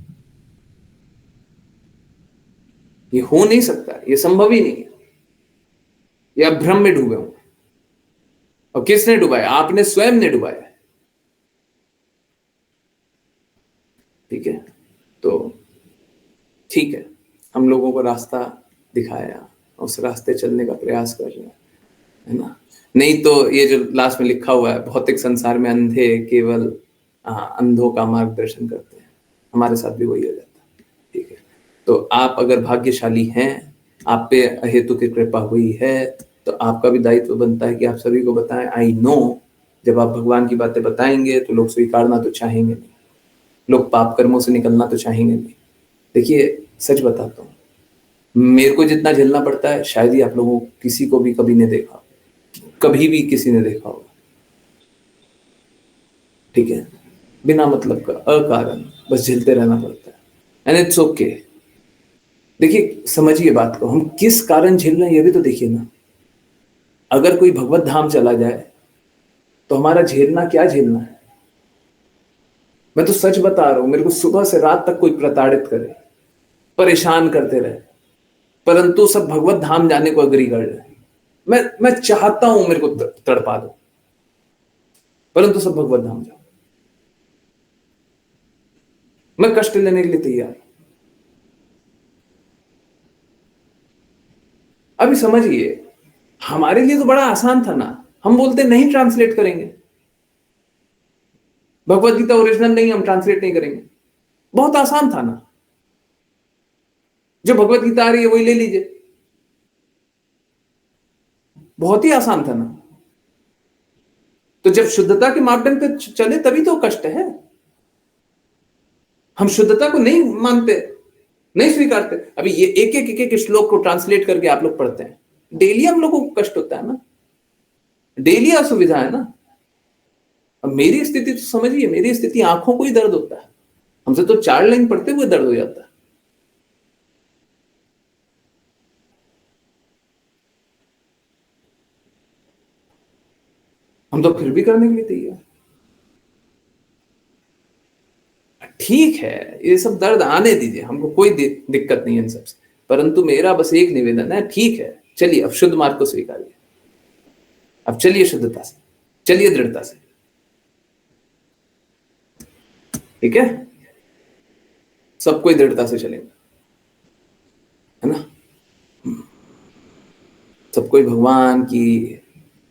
Speaker 1: ये हो नहीं सकता, ये संभव ही नहीं है, ये आप भ्रम में डूबे होंगे। और किसने डुबाया? आपने स्वयं ने डुबाया है, ठीक है। तो ठीक है, हम लोगों को रास्ता दिखाया, उस रास्ते चलने का प्रयास कर रहे हैं, है ना। नहीं तो ये जो लास्ट में लिखा हुआ है, भौतिक संसार में अंधे केवल अंधों का मार्गदर्शन करते हैं, हमारे साथ भी वही हो जाता है, ठीक है। तो आप अगर भाग्यशाली हैं, आप पे अहेतु की कृपा हुई है, तो आपका भी दायित्व बनता है कि आप सभी को बताएं। आई नो, जब आप भगवान की बातें बताएंगे तो लोग स्वीकारना तो चाहेंगे नहीं, लोग पाप कर्मों से निकलना तो चाहेंगे नहीं। देखिए, सच बताता हूँ, मेरे को जितना झेलना पड़ता है शायद ही आप लोगों किसी को भी कभी नहीं देखा, कभी भी किसी ने देखा होगा, ठीक है। बिना मतलब का, अकारण बस झेलते रहना पड़ता है, एंड इट्स ओके। देखिए, समझिए बात को, हम किस कारण झेल रहे हैं ये भी तो देखिए ना। अगर कोई भगवत धाम चला जाए तो हमारा झेलना क्या झेलना है? मैं तो सच बता रहा हूं, मेरे को सुबह से रात तक कोई प्रताड़ित करे, परेशान करते रहे, परंतु सब भगवत धाम जाने को अग्री कर रहे। मैं चाहता हूं मेरे को तड़पा दो, परंतु सब भगवत धाम जाओ। मैं कष्ट लेने के लिए तैयार। अभी समझिए, हमारे लिए तो बड़ा आसान था ना, हम बोलते नहीं ट्रांसलेट करेंगे, भगवत गीता ओरिजिनल नहीं, हम ट्रांसलेट नहीं करेंगे। बहुत आसान था ना, जो भगवत गीता आ रही है वही ले लीजिए, बहुत ही आसान था ना। तो जब शुद्धता के मापदंड पे चले तभी तो कष्ट है। हम शुद्धता को नहीं मानते, नहीं स्वीकारते। अभी ये एक एक श्लोक को ट्रांसलेट करके आप लोग पढ़ते हैं, डेली हम लोगों को कष्ट होता है ना, डेली असुविधा है ना। अब मेरी स्थिति तो समझिए, मेरी स्थिति आंखों को ही दर्द होता है, हमसे तो 4 लाइन पढ़ते हुए दर्द हो जाता है। हम तो फिर भी करने के लिए तैयार। ठीक है, ये सब दर्द आने दीजिए, हमको कोई दिक्कत नहीं है इन सबसे, परंतु मेरा बस एक निवेदन है, ठीक है, चलिए अब शुद्ध मार्ग को स्वीकारिए, अब चलिए शुद्धता से, चलिए दृढ़ता से, ठीक है। सब कोई दृढ़ता से चलेगा। सब कोई भगवान की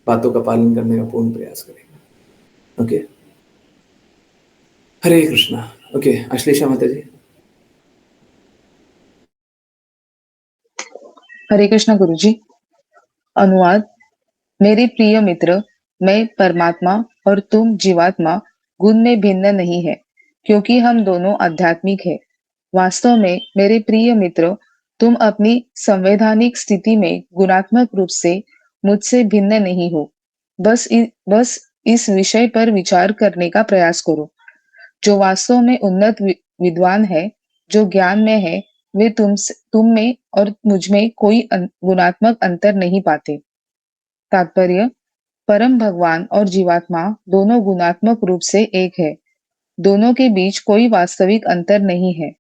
Speaker 1: बातों का पालन करने का पूर्ण प्रयास करेगा। ओके, हरे कृष्णा। ओके, अश्लेषा माता जी।
Speaker 2: हरे कृष्णा गुरुजी। अनुवाद। मेरे प्रिय मित्र, मैं परमात्मा और तुम जीवात्मा गुण में भिन्न नहीं है, क्योंकि हम दोनों आध्यात्मिक है। वास्तव में मेरे प्रिय मित्र, तुम अपनी संवैधानिक स्थिति में गुणात्मक रूप से मुझसे भिन्न नहीं हो। बस इस विषय पर विचार करने का प्रयास करो। जो वास्तव में उन्नत विद्वान है, जो ज्ञान में है, वे तुम में और मुझ में कोई गुणात्मक अंतर नहीं पाते। तात्पर्य: परम भगवान और जीवात्मा दोनों गुणात्मक रूप से एक है। दोनों के बीच कोई वास्तविक अंतर नहीं है।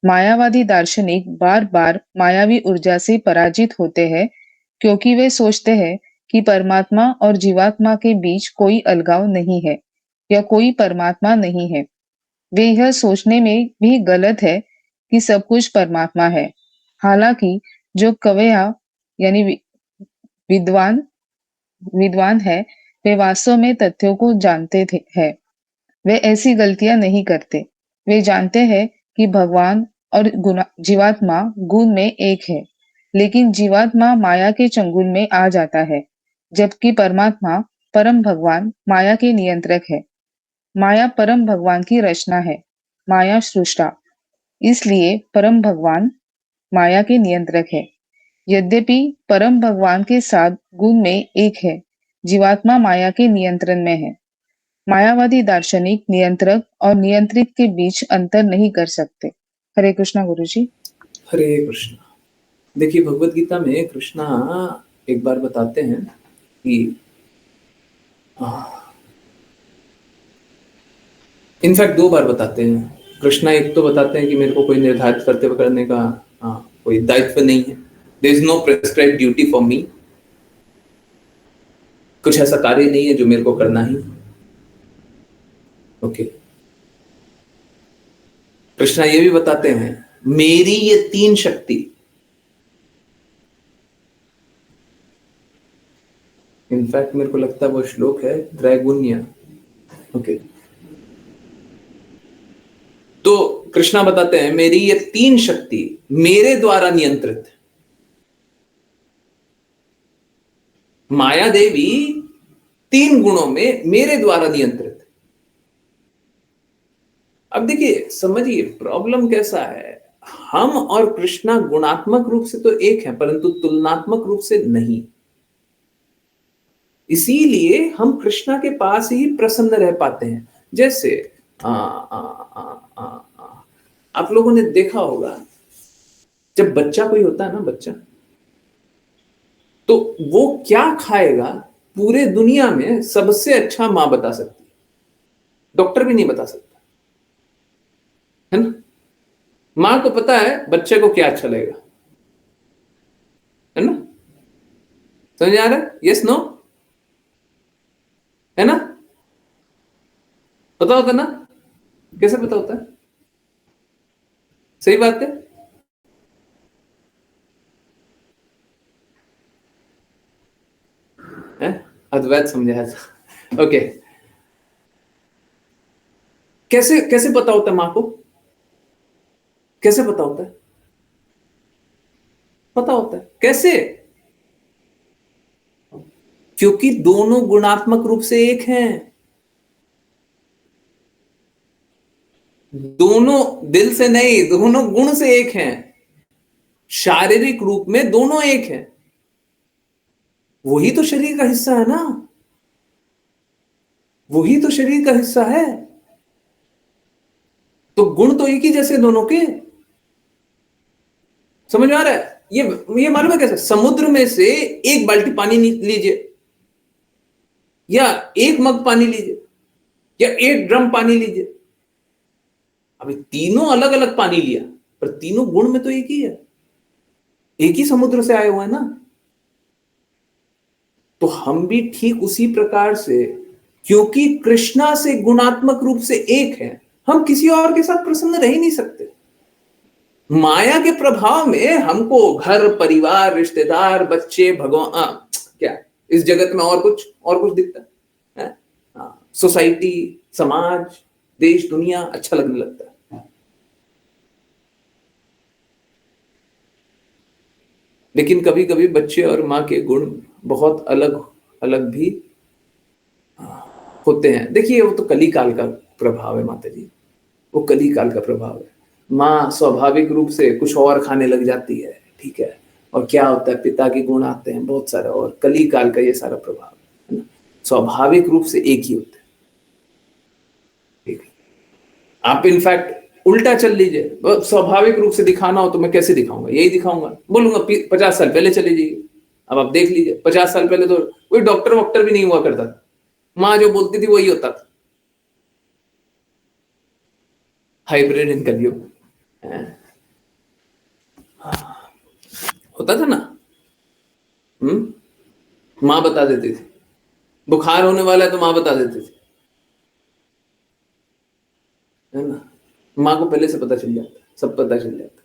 Speaker 2: मायावादी दार्शनिक बार बार मायावी ऊर्जा से पराजित होते हैं, क्योंकि वे सोचते हैं कि परमात्मा और जीवात्मा के बीच कोई अलगाव नहीं है या कोई परमात्मा नहीं है। वे यह सोचने में भी गलत है कि सब कुछ परमात्मा है। हालांकि जो कवया यानी विद्वान विद्वान है, वे वास्तव में तथ्यों को जानते हैं। वे ऐसी गलतियां नहीं करते। वे जानते हैं कि भगवान और जीवात्मा गुण में एक है, लेकिन जीवात्मा माया के चंगुल में आ जाता है, जबकि परमात्मा परम भगवान माया के नियंत्रक है। माया परम भगवान की रचना है, माया सृष्टा। इसलिए परम भगवान माया के नियंत्रक है। यद्यपि परम भगवान के साथ गुण में एक है, जीवात्मा माया के नियंत्रण में है। मायावादी दार्शनिक नियंत्रक और नियंत्रित के बीच अंतर नहीं कर सकते। हरे कृष्णा गुरुजी।
Speaker 1: हरे कृष्णा। देखिए, भगवत गीता में कृष्णा एक बार बताते हैं कि इनफैक्ट 2 बार बताते हैं। कृष्णा एक तो बताते हैं कि मेरे को कोई निर्धारित कर्तव्य करने का कोई दायित्व नहीं है। There is no prescribed duty for me. कुछ ऐसा कार्य नहीं है जो मेरे को करना ही। ओके, कृष्णा ये भी बताते हैं मेरी ये 3 शक्ति, इनफैक्ट मेरे को लगता है वो श्लोक है त्रैगुण्य। ओके, तो कृष्णा बताते हैं मेरी ये 3 शक्ति मेरे द्वारा नियंत्रित। माया देवी 3 गुणों में मेरे द्वारा नियंत्रित। अब देखिए, समझिए प्रॉब्लम कैसा है। हम और कृष्णा गुणात्मक रूप से तो एक है, परंतु तुलनात्मक रूप से नहीं। इसीलिए हम कृष्णा के पास ही प्रसन्न रह पाते हैं। जैसे आप लोगों ने देखा होगा, जब बच्चा कोई होता है ना, बच्चा, तो वो क्या खाएगा पूरे दुनिया में सबसे अच्छा मां बता सकती है, डॉक्टर भी नहीं बता सकता, है ना। मां को पता है बच्चे को क्या अच्छा लगेगा, है ना। समझ आ रहा है? यस नो, है ना। पता होता ना, कैसे पता होता है? सही बात है? अद्वैत समझाया था। ओके, कैसे कैसे पता होता है मां को? कैसे पता होता है? पता होता है कैसे? क्योंकि दोनों गुणात्मक रूप से एक हैं। दोनों दिल से नहीं, दोनों गुण से एक हैं। शारीरिक रूप में दोनों एक हैं। वही तो शरीर का हिस्सा है ना, वही तो शरीर का हिस्सा है। तो गुण तो एक ही जैसे दोनों के। समझ में आ रहा है? ये मालूम है कैसे? समुद्र में से 1 बाल्टी पानी लीजिए, या 1 मग पानी लीजिए, या 1 ड्रम पानी लीजिए। अभी तीनों अलग अलग पानी लिया, पर तीनों गुण में तो एक ही है, एक ही समुद्र से आए हुए हैं ना। तो हम भी ठीक उसी प्रकार से, क्योंकि कृष्णा से गुणात्मक रूप से एक है, हम किसी और के साथ प्रसन्न रह ही नहीं सकते। माया के प्रभाव में हमको घर परिवार रिश्तेदार बच्चे भगवान क्या इस जगत में और कुछ दिखता है, सोसाइटी समाज देश दुनिया अच्छा लगने लगता है। लेकिन कभी कभी बच्चे और माँ के गुण बहुत अलग अलग भी होते हैं। देखिए वो तो कली काल का प्रभाव है माता जी, वो कली काल का प्रभाव है। माँ स्वाभाविक रूप से कुछ और खाने लग जाती है, ठीक है, और क्या होता है पिता के गुण आते हैं बहुत सारे, और कली काल का ये सारा प्रभाव है ना। स्वाभाविक रूप से एक ही होता है, ठीक है। आप इनफैक्ट उल्टा चल लीजिए, स्वाभाविक रूप से दिखाना हो तो मैं कैसे दिखाऊंगा, यही दिखाऊंगा, बोलूंगा 50 साल पहले चले जाइए। अब आप देख लीजिए 50 साल पहले तो कोई डॉक्टर वॉक्टर भी नहीं हुआ करता था, माँ जो बोलती थी वही होता था। हाइब्रिड इन कलयुग होता था ना। माँ बता देती थी, बुखार होने वाला है तो माँ बता देती थी, है ना। माँ को पहले से पता चल जाता, सब पता चल जाता,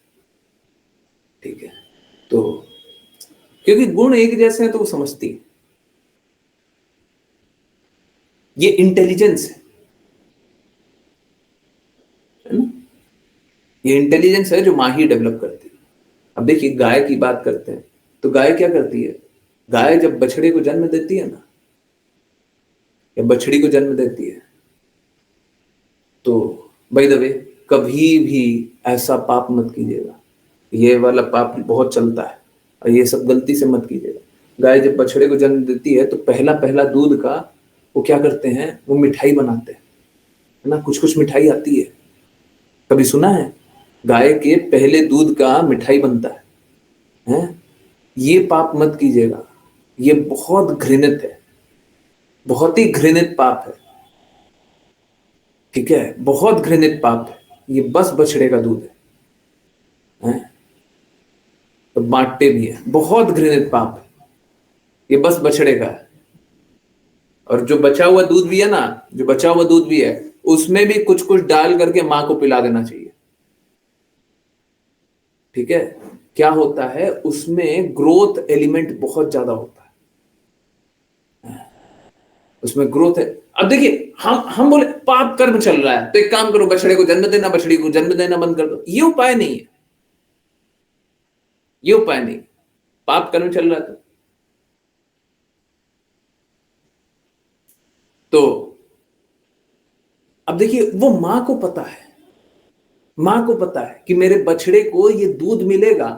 Speaker 1: ठीक है। तो क्योंकि गुण एक जैसे हैं तो वो समझती है, ये इंटेलिजेंस है ना, ये इंटेलिजेंस है जो माँ ही डेवलप करती है। अब देखिए गाय की बात करते हैं तो गाय क्या करती है, गाय जब बछड़े को जन्म देती है ना, या बछड़ी को जन्म देती है, तो बाय द वे कभी भी ऐसा पाप मत कीजिएगा, ये वाला पाप बहुत चलता है और ये सब गलती से मत कीजिएगा। गाय जब बछड़े को जन्म देती है तो पहला पहला दूध का वो क्या करते हैं, वो मिठाई बनाते हैं, है ना, कुछ कुछ मिठाई आती है, कभी सुना है गाय के पहले दूध का मिठाई बनता है? ये पाप मत कीजिएगा, ये बहुत घृणित है, बहुत ही घृणित पाप है, ठीक है, बहुत घृणित पाप है। ये बस बछड़े का दूध है, तो बांटते भी है, बहुत घृणित पाप है, ये बस बछड़े का है। और जो बचा हुआ दूध भी है ना, जो बचा हुआ दूध भी है उसमें भी कुछ कुछ डाल करके माँ को पिला देना चाहिए, ठीक है। क्या होता है उसमें ग्रोथ एलिमेंट बहुत ज्यादा होता है, उसमें ग्रोथ है। अब देखिए हम बोले पाप कर्म चल रहा है तो एक काम करो, बछड़े को जन्म देना, बछड़ी को जन्म देना बंद कर दो, ये उपाय नहीं है, ये उपाय नहीं, पाप कर्म चल रहा था तो। अब देखिए वो मां को पता है, मां को पता है कि मेरे बछड़े को ये दूध मिलेगा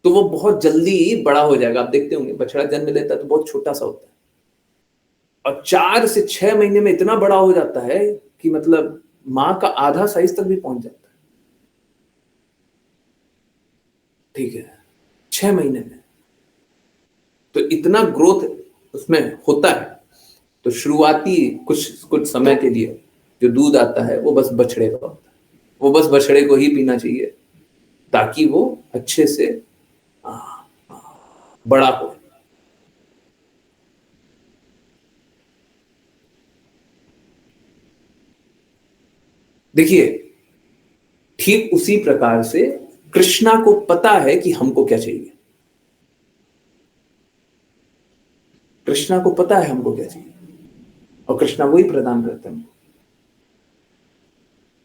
Speaker 1: तो वो बहुत जल्दी बड़ा हो जाएगा। आप देखते होंगे बछड़ा जन्म लेता है तो बहुत छोटा सा होता है और 4 से 6 महीने में इतना बड़ा हो जाता है कि मतलब मां का आधा साइज तक भी पहुंच जाता है, ठीक है, 6 महीने में तो इतना ग्रोथ उसमें होता है। तो शुरुआती कुछ कुछ समय के लिए जो दूध आता है वो बस बछड़े का होता है, वो बस बछड़े को ही पीना चाहिए ताकि वो अच्छे से बड़ा हो। देखिए ठीक उसी प्रकार से कृष्णा को पता है कि हमको क्या चाहिए, कृष्णा को पता है हमको क्या चाहिए और कृष्णा वही प्रदान करते हैं,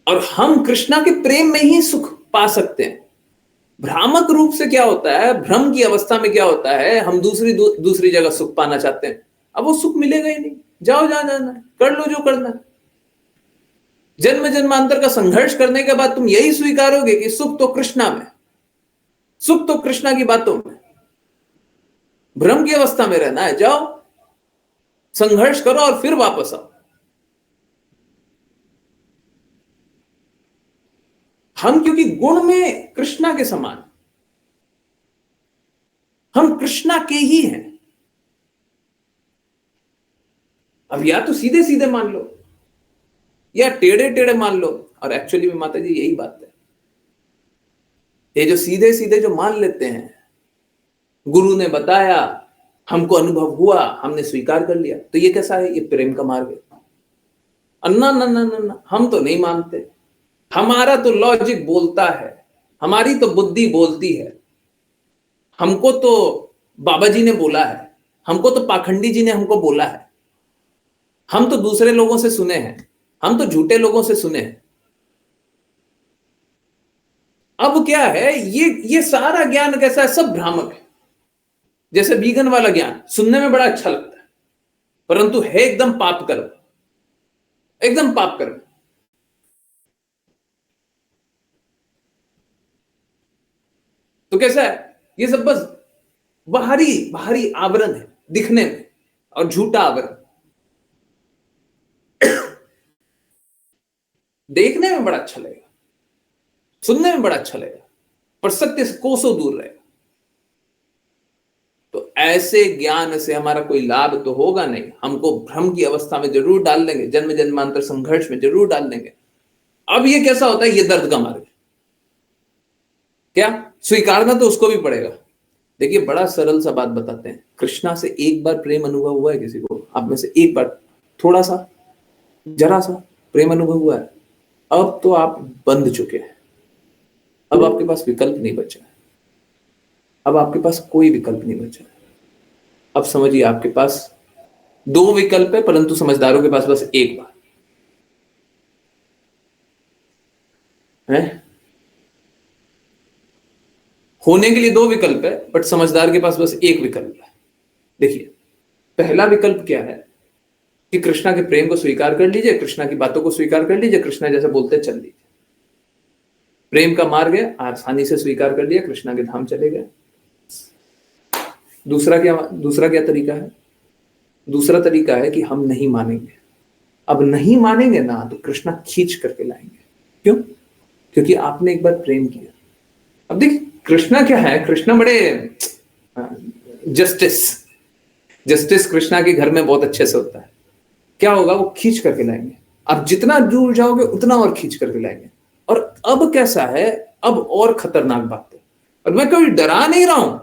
Speaker 1: और हम कृष्णा के प्रेम में ही सुख पा सकते हैं। भ्रामक रूप से क्या होता है, भ्रम की अवस्था में क्या होता है, हम दूसरी जगह सुख पाना चाहते हैं, अब वो सुख मिलेगा ही नहीं, जाओ जहां जाना है कर लो जो करना है। जन्म जन्मांतर का संघर्ष करने के बाद तुम यही स्वीकारोगे कि सुख तो कृष्णा में, सुख तो कृष्णा की बातों में, भ्रम की अवस्था में रहना है, जाओ संघर्ष करो और फिर वापस आओ। हम क्योंकि गुण में कृष्णा के समान, हम कृष्णा के ही हैं। अब या तो सीधे सीधे मान लो या टेढ़े टेढ़े मान लो, और एक्चुअली में माता जी यही बात है, ये जो सीधे सीधे जो मान लेते हैं, गुरु ने बताया हमको अनुभव हुआ हमने स्वीकार कर लिया, तो ये कैसा है, ये प्रेम का मार्ग है। अन्ना ना ना ना ना, हम तो नहीं मानते, हमारा तो लॉजिक बोलता है, हमारी तो बुद्धि बोलती है, हमको तो बाबा जी ने बोला है, हमको तो पाखंडी जी ने हमको बोला है, हम तो दूसरे लोगों से सुने हैं, हम तो झूठे लोगों से सुने हैं। अब क्या है, ये सारा ज्ञान कैसा है, सब भ्रामक है। जैसे वीगन वाला ज्ञान सुनने में बड़ा अच्छा लगता है, परंतु है एकदम पाप कर्म, एकदम पाप कर्म। तो कैसा है, ये सब बस बाहरी बाहरी आवरण है दिखने में, और झूठा आवरण। देखने में बड़ा अच्छा लगेगा, सुनने में बड़ा अच्छा लगेगा, पर सत्य से कोसों दूर रहेगा। तो ऐसे ज्ञान से हमारा कोई लाभ तो होगा नहीं, हमको भ्रम की अवस्था में जरूर डाल देंगे, जन्म जन्मांतर संघर्ष में जरूर डाल देंगे। अब ये कैसा होता है, ये दर्द का मार्ग। क्या स्वीकारना तो उसको भी पड़ेगा। देखिए बड़ा सरल सा बात बताते हैं, कृष्णा से एक बार प्रेम अनुभव हुआ है किसी को? आप में से एक बार थोड़ा सा, जरा सा प्रेम अनुभव हुआ है? अब तो आप बंध चुके हैं, अब आपके पास विकल्प नहीं बचा है, अब आपके पास कोई विकल्प नहीं बचा है। अब समझिए आपके पास दो विकल्प है, परंतु समझदारों के पास बस एक बार है। होने के लिए दो विकल्प है, बट समझदार के पास बस एक विकल्प है। देखिए पहला विकल्प क्या है कि कृष्णा के प्रेम को स्वीकार कर लीजिए, कृष्णा की बातों को स्वीकार कर लीजिए, कृष्णा जैसे बोलते चल लीजिए। प्रेम का मार्ग है, आसानी से स्वीकार कर लिया, कृष्णा के धाम चले गए। दूसरा क्या तरीका है? दूसरा तरीका है कि हम नहीं मानेंगे। अब नहीं मानेंगे ना तो कृष्णा खींच करके लाएंगे। क्यों? क्योंकि आपने एक बार प्रेम किया। अब देखिए कृष्णा क्या है, कृष्णा बड़े जस्टिस कृष्णा के घर में बहुत अच्छे से होता है। क्या होगा, वो खींच करके लाएंगे। आप जितना दूर जाओगे उतना और खींच करके लाएंगे। और अब कैसा है, अब और खतरनाक बात है, और मैं कभी डरा नहीं रहा हूं।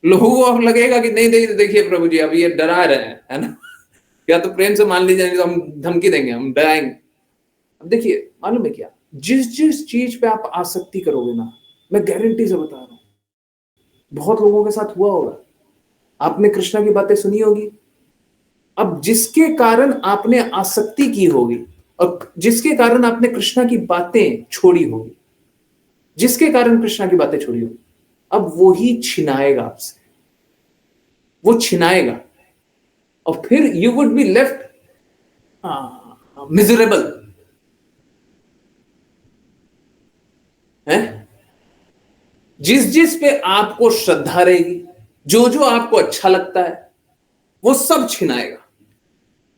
Speaker 1: लोगों को अब लगेगा कि नहीं देखिए प्रभु जी अब ये डरा रहे हैं, है ना? या तो प्रेम से मान लीजिए, तो हम धमकी देंगे, हम डराएंगे। अब देखिए मालूम है क्या, जिस जिस चीज पे आप आसक्ति करोगे ना, मैं गारंटी से बता रहा हूं, बहुत लोगों के साथ हुआ होगा। आपने कृष्णा की बातें सुनी होगी, अब जिसके कारण आपने आसक्ति की होगी और जिसके कारण आपने कृष्णा की बातें छोड़ी होगी, जिसके कारण कृष्णा की बातें छोड़ी होगी, अब वो ही छिनाएगा आपसे, वो छिनाएगा, और फिर you would be left miserable है। जिस जिस पे आपको श्रद्धा रहेगी, जो जो आपको अच्छा लगता है, वो सब छिनाएगा,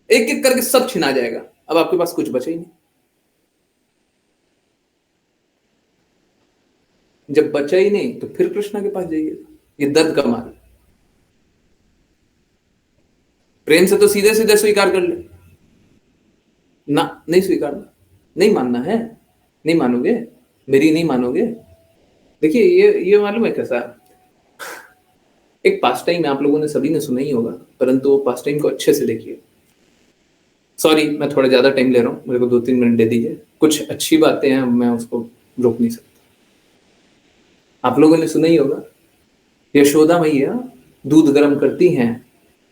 Speaker 1: एक एक करके सब छिना जाएगा। अब आपके पास कुछ बचा ही नहीं। जब बचा ही नहीं तो फिर कृष्णा के पास जाइएगा। ये दर्द का मार्ग। प्रेम से तो सीधे सीधे स्वीकार कर ले ना, नहीं स्वीकारना, नहीं मानना है, नहीं मानोगे, मेरी नहीं मानोगे। देखिए ये मालूम है कैसा, एक पास टाइम आप लोगों ने सभी ने सुना ही होगा, परंतु वो पास टाइम को अच्छे से देखिए। सॉरी मैं थोड़ा ज्यादा टाइम ले रहा हूं, मेरे को 2-3 मिनट दे दीजिए। कुछ अच्छी बातें हैं, मैं उसको रोक नहीं सकता। आप लोगों ने सुना ही होगा, यशोदा मैया दूध गर्म करती हैं,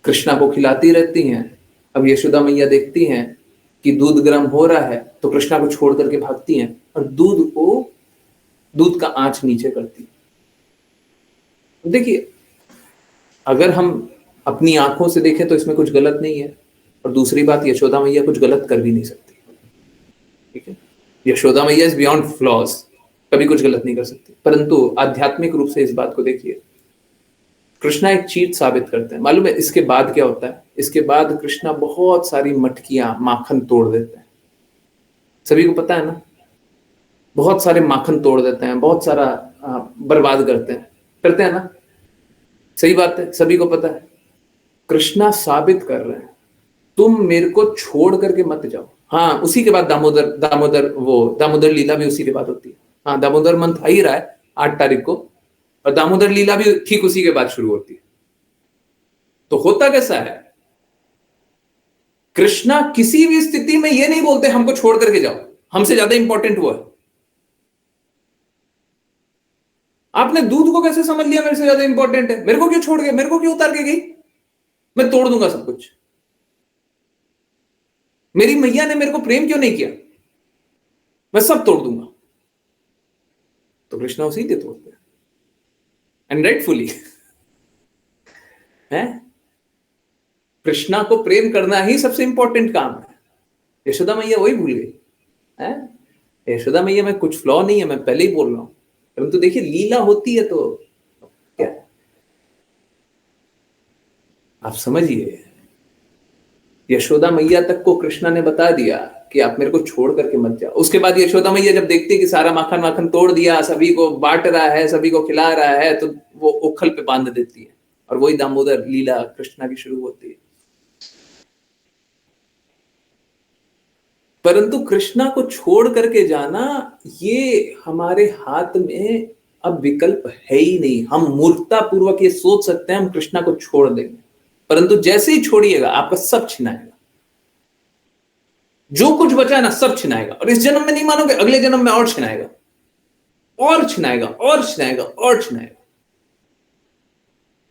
Speaker 1: कृष्णा को खिलाती रहती हैं। अब यशोदा मैया देखती हैं कि दूध गर्म हो रहा है, तो कृष्णा को छोड़ करके भागती हैं और दूध का आंच नीचे करती। देखिए अगर हम अपनी आंखों से देखें तो इसमें कुछ गलत नहीं है, और दूसरी बात, यशोदा मैया कुछ गलत कर भी नहीं सकती। ठीक है, यशोदा मैया इज बियॉन्ड फ्लॉज, कभी कुछ गलत नहीं कर सकती। परंतु आध्यात्मिक रूप से इस बात को देखिए, कृष्णा एक चीज साबित करते हैं। मालूम है इसके बाद क्या होता है? इसके बाद कृष्णा बहुत सारी मटकियां माखन तोड़ देते हैं। सभी को पता है ना, बहुत सारे माखन तोड़ देते हैं, बहुत सारा बर्बाद करते हैं ना। सही बात है, सभी को पता है। कृष्णा साबित कर रहे हैं, तुम मेरे को छोड़ करके मत जाओ। हाँ, उसी के बाद दामोदर लीला भी उसी के बाद होती है। हाँ, दामोदर मंथ आ ही रहा है 8 तारीख को, और दामोदर लीला भी ठीक उसी के बाद शुरू होती है। तो होता कैसा है, कृष्णा किसी भी स्थिति में ये नहीं बोलते हमको छोड़ करके जाओ, हमसे ज्यादा इंपॉर्टेंट वो है। आपने दूध को कैसे समझ लिया मेरे से ज्यादा इंपॉर्टेंट है? मेरे को क्यों छोड़ गए, मेरे को क्यों उतार के गई? मैं तोड़ दूंगा सब कुछ। मेरी मैया ने मेरे को प्रेम क्यों नहीं किया? मैं सब तोड़ दूंगा। तो कृष्णा उसी के तोड़ते हैं, एंड राइटफुली है। कृष्णा को प्रेम करना ही सबसे इंपॉर्टेंट काम है। यशोदा मैया वही भूल गई है। यशोदा मैया में कुछ फ्लॉ नहीं है, मैं पहले ही बोल रहा हूं, परंतु देखिए लीला होती है तो क्या, आप समझिए। यशोदा मैया तक को कृष्णा ने बता दिया कि आप मेरे को छोड़ करके मत जाओ। उसके बाद यशोदा मैया जब देखती है कि सारा माखन माखन तोड़ दिया, सभी को बांट रहा है, सभी को खिला रहा है, तो वो उखल पे बांध देती है, और वही दामोदर लीला कृष्णा की शुरू होती है। परंतु कृष्णा को छोड़ करके जाना, ये हमारे हाथ में अब विकल्प है ही नहीं। हम मूर्खता पूर्वक ये सोच सकते हैं हम कृष्णा को छोड़ देंगे, परंतु जैसे ही छोड़िएगा आपका सब छिनाएगा। जो कुछ बचा है ना सब छिनाएगा, और इस जन्म में नहीं मानोगे, अगले जन्म में और छिनाएगा, और छिनाएगा, और छिनाएगा, और छिनाएगा।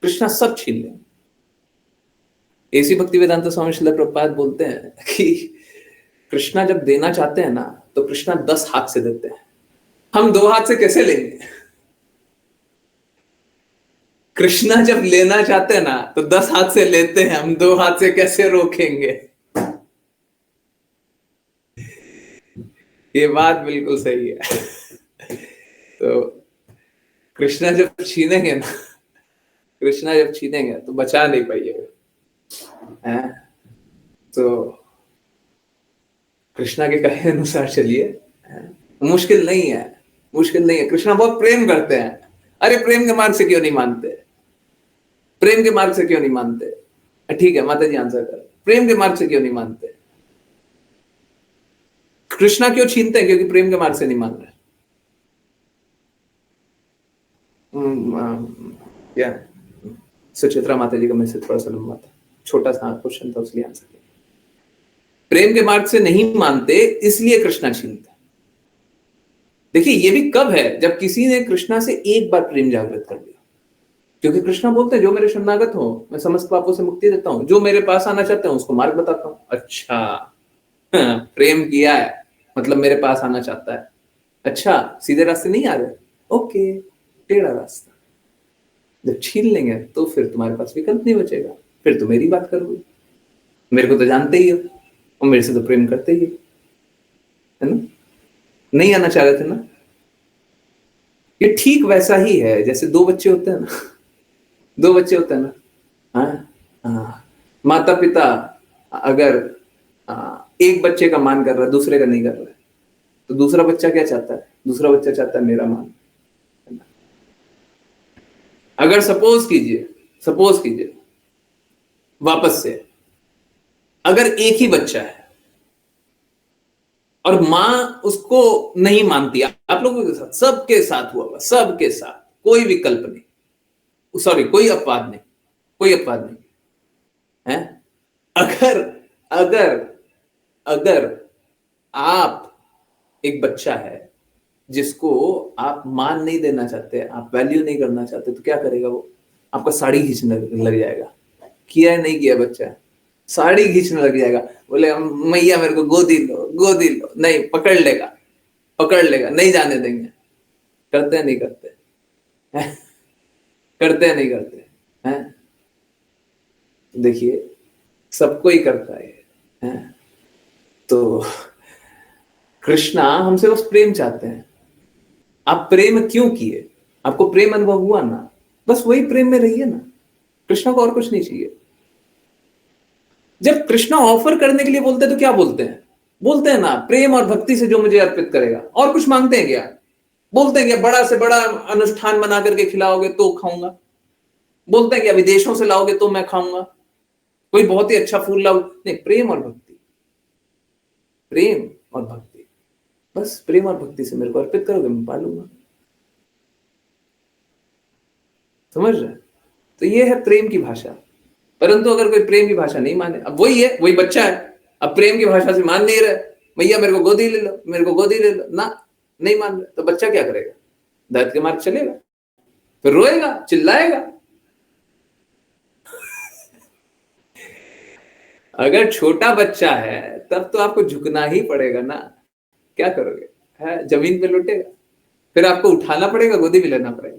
Speaker 1: कृष्णा सब छीन लेंगे। ऐसी भक्ति वेदांत स्वामी श्रील प्रभुपाद बोलते हैं कि कृष्णा जब देना चाहते हैं ना, तो कृष्णा 10 हाथ से देते हैं। हम 2 हाथ से कैसे लेंगे? कृष्णा जब लेना चाहते हैं ना, तो 10 हाथ से लेते हैं, हम 2 हाथ से कैसे रोकेंगे? ये बात बिल्कुल सही है। तो कृष्णा जब छीनेंगे ना, कृष्णा जब छीनेंगे तो बचा नहीं पाइएगा। तो कृष्णा के कहे अनुसार चलिए, मुश्किल नहीं है, मुश्किल नहीं है। कृष्णा बहुत प्रेम करते हैं। अरे प्रेम के मार्ग से क्यों नहीं मानते? प्रेम के मार्ग से क्यों नहीं मानते? ठीक है माता जी आंसर कर, प्रेम के मार्ग से क्यों नहीं मानते? कृष्णा क्यों छीनते हैं? क्योंकि प्रेम के मार्ग से नहीं मान रहे। क्या सुचित्रा माता जी का मैसेज थोड़ा सा लंबा था, छोटा सा क्वेश्चन था, उसलिए आंसर किया। प्रेम के मार्ग से नहीं मानते इसलिए कृष्णा छीनते। देखिए ये भी कब है? जब किसी ने कृष्णा से एक बार प्रेम जागृत कर लिया। क्योंकि कृष्णा बोलते हैं जो मेरे शरणागत हो मैं समस्त पापों से मुक्ति देता हूं, जो मेरे पास आना चाहते हैं उसको मार्ग बताता हूं। अच्छा प्रेम किया है मतलब मेरे पास आना चाहता है। अच्छा सीधे रास्ते नहीं आ रहे, ओके टेढ़ा रास्ता। जब छीन लेंगे तो फिर तुम्हारे पास विकल्प नहीं बचेगा, फिर तो मेरी बात करोगे। मेरे को तो जानते ही हो और मेरे से तो प्रेम करते ही है ना। नहीं आना चाह रहे थे ना। ये ठीक वैसा ही है जैसे 2 बच्चे होते हैं ना। 2 बच्चे होते हैं ना, हाँ, माता पिता अगर एक बच्चे का मान कर रहा है दूसरे का नहीं कर रहा है, तो दूसरा बच्चा क्या चाहता है? दूसरा बच्चा चाहता है मेरा मान। अगर सपोज कीजिए वापस से, अगर एक ही बच्चा है और मां उसको नहीं मानती, आप लोगों के साथ, सबके साथ हुआ, सबके साथ, कोई विकल्प नहीं, सॉरी कोई अपवाद नहीं है। अगर अगर अगर आप, एक बच्चा है जिसको आप मान नहीं देना चाहते, आप वैल्यू नहीं करना चाहते, तो क्या करेगा वो? आपका साड़ी खींचने लग जाएगा। किया है नहीं किया बच्चा? साड़ी खींचने लग जाएगा, बोले मैया मेरे को गोदी लो, नहीं पकड़ लेगा, नहीं जाने देंगे। करते हैं नहीं करते? करते हैं नहीं करते हैं? देखिए सबको ही करता है। तो कृष्णा हमसे बस प्रेम चाहते हैं। आप प्रेम क्यों किए? आपको प्रेम अनुभव हुआ ना, बस वही प्रेम में रहिए ना। कृष्णा को और कुछ नहीं चाहिए। जब कृष्णा ऑफर करने के लिए बोलते हैं तो क्या बोलते हैं? बोलते हैं ना प्रेम और भक्ति से जो मुझे अर्पित करेगा। और कुछ मांगते हैं क्या? बोलते हैं क्या बड़ा से बड़ा अनुष्ठान बना करके खिलाओगे तो खाऊंगा? बोलते हैं क्या विदेशों से लाओगे तो मैं खाऊंगा? कोई बहुत ही अच्छा फूल लाओ? नहीं, प्रेम और भक्ति, प्रेम और भक्ति, बस प्रेम और भक्ति से मेरे को अर्पित करोगे मैं पालूंगा। समझ रहे? तो ये है प्रेम की भाषा। परंतु अगर कोई प्रेम की भाषा नहीं माने, अब वही है, वही बच्चा है, अब प्रेम की भाषा से मान नहीं रहे, भैया मेरे को गोदी ले लो, मेरे को गोदी ले लो ना, नहीं मान रहे, तो बच्चा क्या करेगा? दर्द के मार्ग चलेगा। फिर रोएगा, चिल्लाएगा। अगर छोटा बच्चा है तब तो आपको झुकना ही पड़ेगा ना, क्या करोगे? है जमीन पे लुटेगा, फिर आपको उठाना पड़ेगा, गोदी भी लेना पड़ेगा,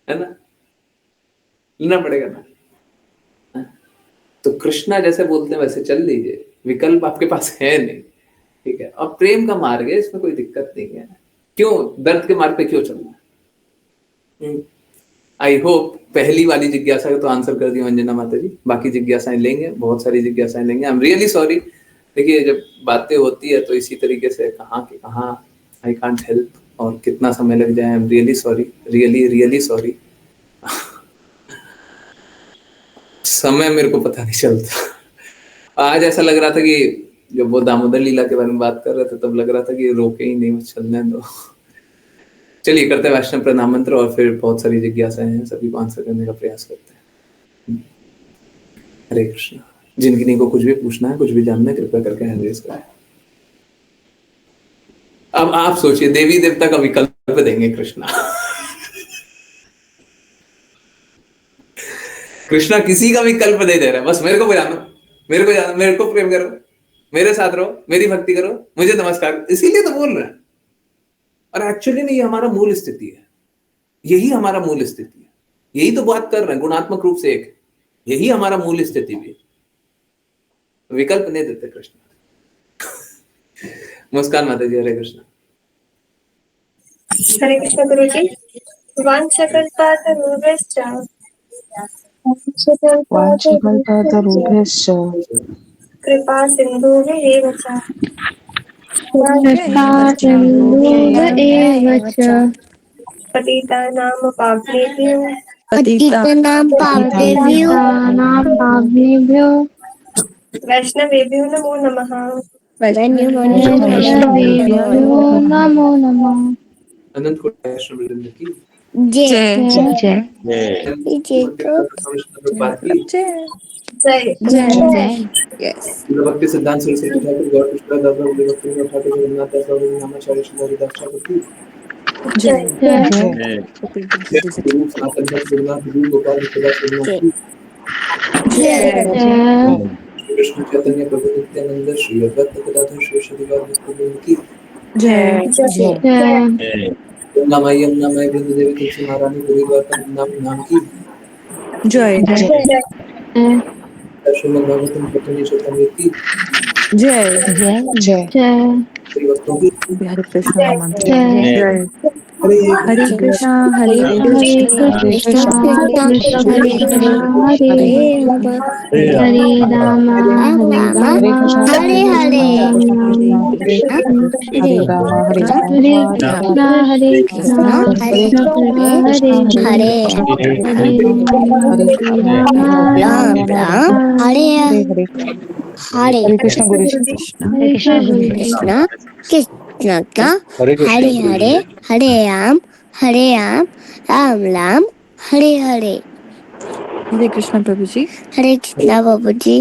Speaker 1: है ना, लेना पड़ेगा ना। तो कृष्णा जैसे बोलते हैं वैसे चल लीजिए, विकल्प आपके पास है नहीं, ठीक है। और प्रेम का मार्ग है, इसमें कोई दिक्कत नहीं है। क्यों दर्द के मार्ग पे क्यों चलना? आई होप पहली वाली जिज्ञासा का तो आंसर कर दिया अंजना माता जी, बाकी जिज्ञासाएं लेंगे, बहुत सारी जिज्ञासाएं लेंगे। I am really sorry. देखिए जब बातें होती है तो इसी तरीके से कहाँ के कहाँ आई कांट हेल्प, और कितना समय लग जाए। I am really sorry, really really sorry. समय मेरे को पता नहीं चलता। आज ऐसा लग रहा था कि जब वो दामोदर लीला के बारे में बात कर रहे थे तब लग रहा था कि रोके ही नहीं, बस चलने दो। चलिए करते हैं वैष्णव प्रणाम मंत्र, और फिर बहुत सारी जिज्ञासाएं हैं, सभी को आंसर करने का प्रयास करते हैं। हरे कृष्ण। जिनकी को कुछ भी पूछना है, कुछ भी जानना है, कृपया करके हैंड रेज करें। अब आप सोचिए, देवी देवता का विकल्प देंगे कृष्णा। कृष्णा किसी का विकल्प नहीं दे रहा है, बस मेरे को जानो, मेरे को जानो, मेरे को प्रेम करो, मेरे साथ रहो, मेरी भक्ति करो, मुझे नमस्कार, इसीलिए तो बोल रहे हैं। और एक्चुअली नहीं, ये हमारा मूल स्थिति है, यही हमारा मूल स्थिति है, यही तो बात कर रहे हैं गुणात्मक रूप से एक, यही हमारा मूल स्थिति भी। विकल्प नहीं देते कृष्ण। नमस्कार माता जी, हरे कृष्ण।
Speaker 3: हरे कृष्ण गुरु जी। वाञ्छकल्पातरूढश्च
Speaker 2: वाञ्छकल्पतरुभ्यश्च
Speaker 3: कृपा सिन्धुभिरेव च
Speaker 4: कृष्णासिन्धुभ्य एव च
Speaker 3: पतितानां पावनेभ्यो
Speaker 4: पतितानां पापेभ्यो
Speaker 3: वैष्णवेभ्यो नमो नमः।
Speaker 4: वैष्णवेभ्यो नमो नमः।
Speaker 1: अनंत कोटि वैष्णव वृंद की
Speaker 4: जय
Speaker 2: जय
Speaker 4: जय
Speaker 1: बात की
Speaker 3: जय
Speaker 4: जय यस
Speaker 1: भक्ति सिद्धांत सरस्वती ठाकुर गौर कृष्ण दादा भक्ति ठाकुर जगन्नाथ दास बाबू नामाचार्य श्री हरिदास ठाकुर की
Speaker 3: जय
Speaker 1: गुरु सनातन धर्म गुरुनाथ गुरु गोपाल विश्वदास गुरुनाथ की
Speaker 4: जय
Speaker 1: श्री कृष्ण चैतन्य प्रभु नित्यानंद श्री अद्वैत गदाधर श्री श्रीवास भक्तवृंद की
Speaker 4: जय
Speaker 1: गंगा माई यमुना माई वृंद देवी तुलसी महारानी पूरी द्वारका वृंदावन नाम की
Speaker 4: जय
Speaker 1: श्रीमद् भागवतम पठनी शतमृति
Speaker 4: जय
Speaker 2: जय
Speaker 1: श्री वस्तु की
Speaker 4: हरे कृष्ण मंत्र
Speaker 3: जय
Speaker 4: जय
Speaker 1: हरे
Speaker 4: हरे कृष्णा हरे
Speaker 2: हरे
Speaker 4: कृष्णा
Speaker 2: कृष्ण
Speaker 4: कृष्ण कृष्ण हरे हरे हरे
Speaker 2: हरे
Speaker 4: राम हरे
Speaker 2: हरे
Speaker 4: राम
Speaker 2: कृष्ण
Speaker 4: हरे हरे
Speaker 2: हरे
Speaker 4: हरे
Speaker 2: राम हरे
Speaker 4: कृष्ण
Speaker 2: राम
Speaker 4: हरे
Speaker 2: कृष्ण
Speaker 4: कृष्ण हरे
Speaker 2: कृष्ण
Speaker 4: हरे
Speaker 2: हरे
Speaker 4: राम राम हरे
Speaker 2: हरे
Speaker 4: हरे
Speaker 2: हरे कृष्ण गुरु जी।
Speaker 4: कृष्ण कृष्ण कृष्ण हरे हरे हरे राम राम राम हरे हरे हरे कृष्ण प्रभु जी हरे कृष्ण बाबू जी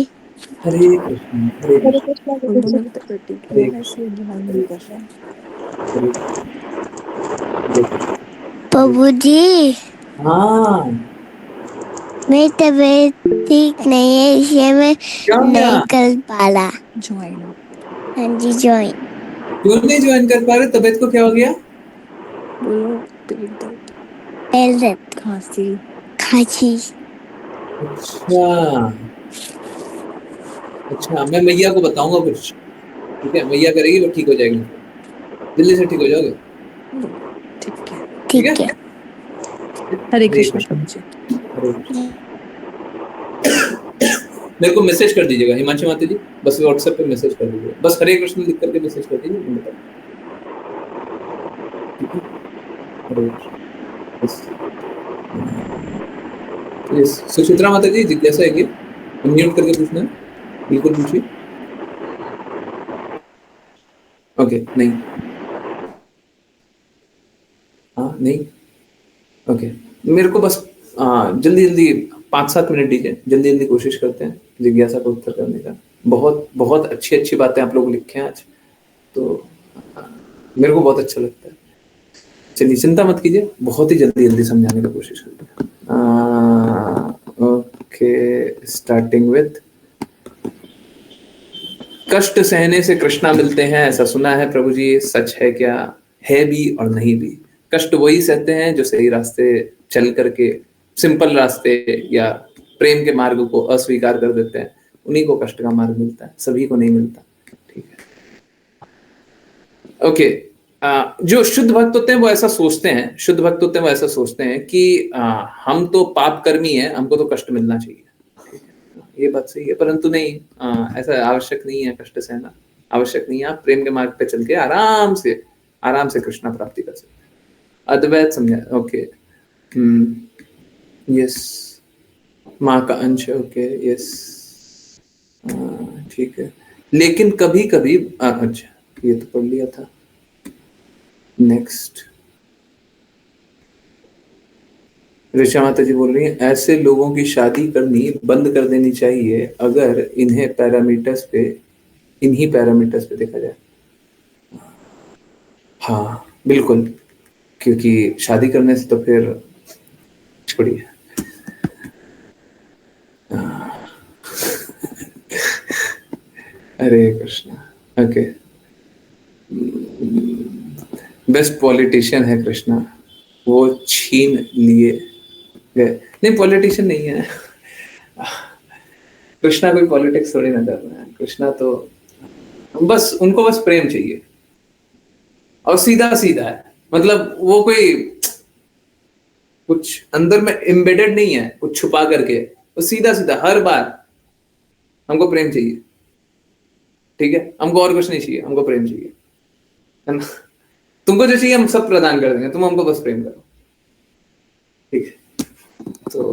Speaker 1: हरे कृष्ण हरे
Speaker 3: हरे
Speaker 1: कृष्ण
Speaker 3: कृष्ण गुरु जी।
Speaker 1: हरे कृष्ण हरे कृष्ण हरे कृष्ण।
Speaker 4: बाबू जी
Speaker 1: हाँ
Speaker 4: मेरी तबीयत ठीक नहीं है इसलिए मैं
Speaker 1: क्या हो गया?
Speaker 4: नहीं कर पा रहा ज्वाइन हाँ जी ज्वाइन
Speaker 1: क्यों नहीं ज्वाइन कर पा रहे? तबीयत को क्या हो गया?
Speaker 4: बोलो पेट दर्द दर्द खांसी खांसी
Speaker 1: अच्छा अच्छा, मैं मैया को बताऊंगा कुछ, ठीक है? मैया करेगी, वो ठीक हो जाएगी, दिल्ली से ठीक हो जाओगे,
Speaker 4: ठीक है
Speaker 1: ठीक है?
Speaker 4: ठीक है हरे
Speaker 1: हरे
Speaker 4: कृष्ण
Speaker 1: कृष्ण
Speaker 4: प्रभु जी
Speaker 1: हरे कृष्ण। मेरे को मैसेज कर दीजिएगा हिमांशी माता जी, बस व्हाट्सएप पे मैसेज कर दीजिएगा, बस हरे कृष्ण लिख करके मैसेज कर दीजिए, मैं बता दूंगा, ठीक है? हरे कृष्ण। बस यस, सुचित्रा माता जी जिज्ञासा है कि अनम्यूट करके पूछना है, बिल्कुल पूछिए। ओके नहीं, हाँ नहीं, ओके। मेरे को बस जल्दी जल्दी 5-7 मिनट दीजिए, जल्दी जल्दी कोशिश करते हैं जिज्ञासा का उत्तर करने का। बहुत बहुत अच्छी अच्छी बातें आप लोग लिखे हैं आज, तो मेरे को बहुत अच्छा लगता है। चलिए चिंता मत कीजिए, बहुत ही जल्दी समझाने की कोशिश करते हैं। ओके, स्टार्टिंग विथ कष्ट सहने से कृष्णा मिलते हैं, ऐसा सुना है प्रभु जी, सच है क्या? है भी और नहीं भी। कष्ट वही सहते हैं जो सही रास्ते चल करके, सिंपल रास्ते या प्रेम के मार्ग को अस्वीकार कर देते हैं, उन्हीं को कष्ट का मार्ग मिलता है, सभी को नहीं मिलता। ठीक है, ओके। जो शुद्ध भक्त होते हैं वो ऐसा सोचते हैं, शुद्ध भक्त होते हैं वो ऐसा सोचते हैं कि हम तो पाप कर्मी हैं, हमको तो कष्ट मिलना चाहिए। ये बात सही है, परंतु नहीं, ऐसा आवश्यक नहीं है, कष्ट सहना आवश्यक नहीं है। आप प्रेम के मार्ग पे चल के आराम से कृष्णा प्राप्ति कर सकते हैं। अद्वैत समझा? ओके, यस, माँ का अंश, ओके, यस, ठीक है। लेकिन कभी कभी, अच्छा ये तो पढ़ लिया था। नेक्स्ट, ऋषा माता जी बोल रही हैं, ऐसे लोगों की शादी करनी बंद कर देनी चाहिए अगर इन्हीं पैरामीटर्स पे देखा जाए। हाँ बिल्कुल, क्योंकि शादी करने से तो फिर छोड़िए। हरे कृष्णा, ओके। बेस्ट पॉलिटिशियन है कृष्णा, वो छीन लिए गए। नहीं, पॉलिटिशियन नहीं है कृष्णा, कोई पॉलिटिक्स थोड़ी ना कर रहा है। कृष्णा तो बस, उनको बस प्रेम चाहिए और सीधा सीधा है, मतलब वो कोई कुछ अंदर में एम्बेडेड नहीं है, कुछ छुपा करके, वो सीधा सीधा हर बार हमको प्रेम चाहिए। ठीक है, हमको और कुछ नहीं चाहिए, हमको प्रेम चाहिए, है ना? तुमको जो चाहिए हम सब प्रदान कर देंगे, तुम हमको बस प्रेम करो। ठीक है, तो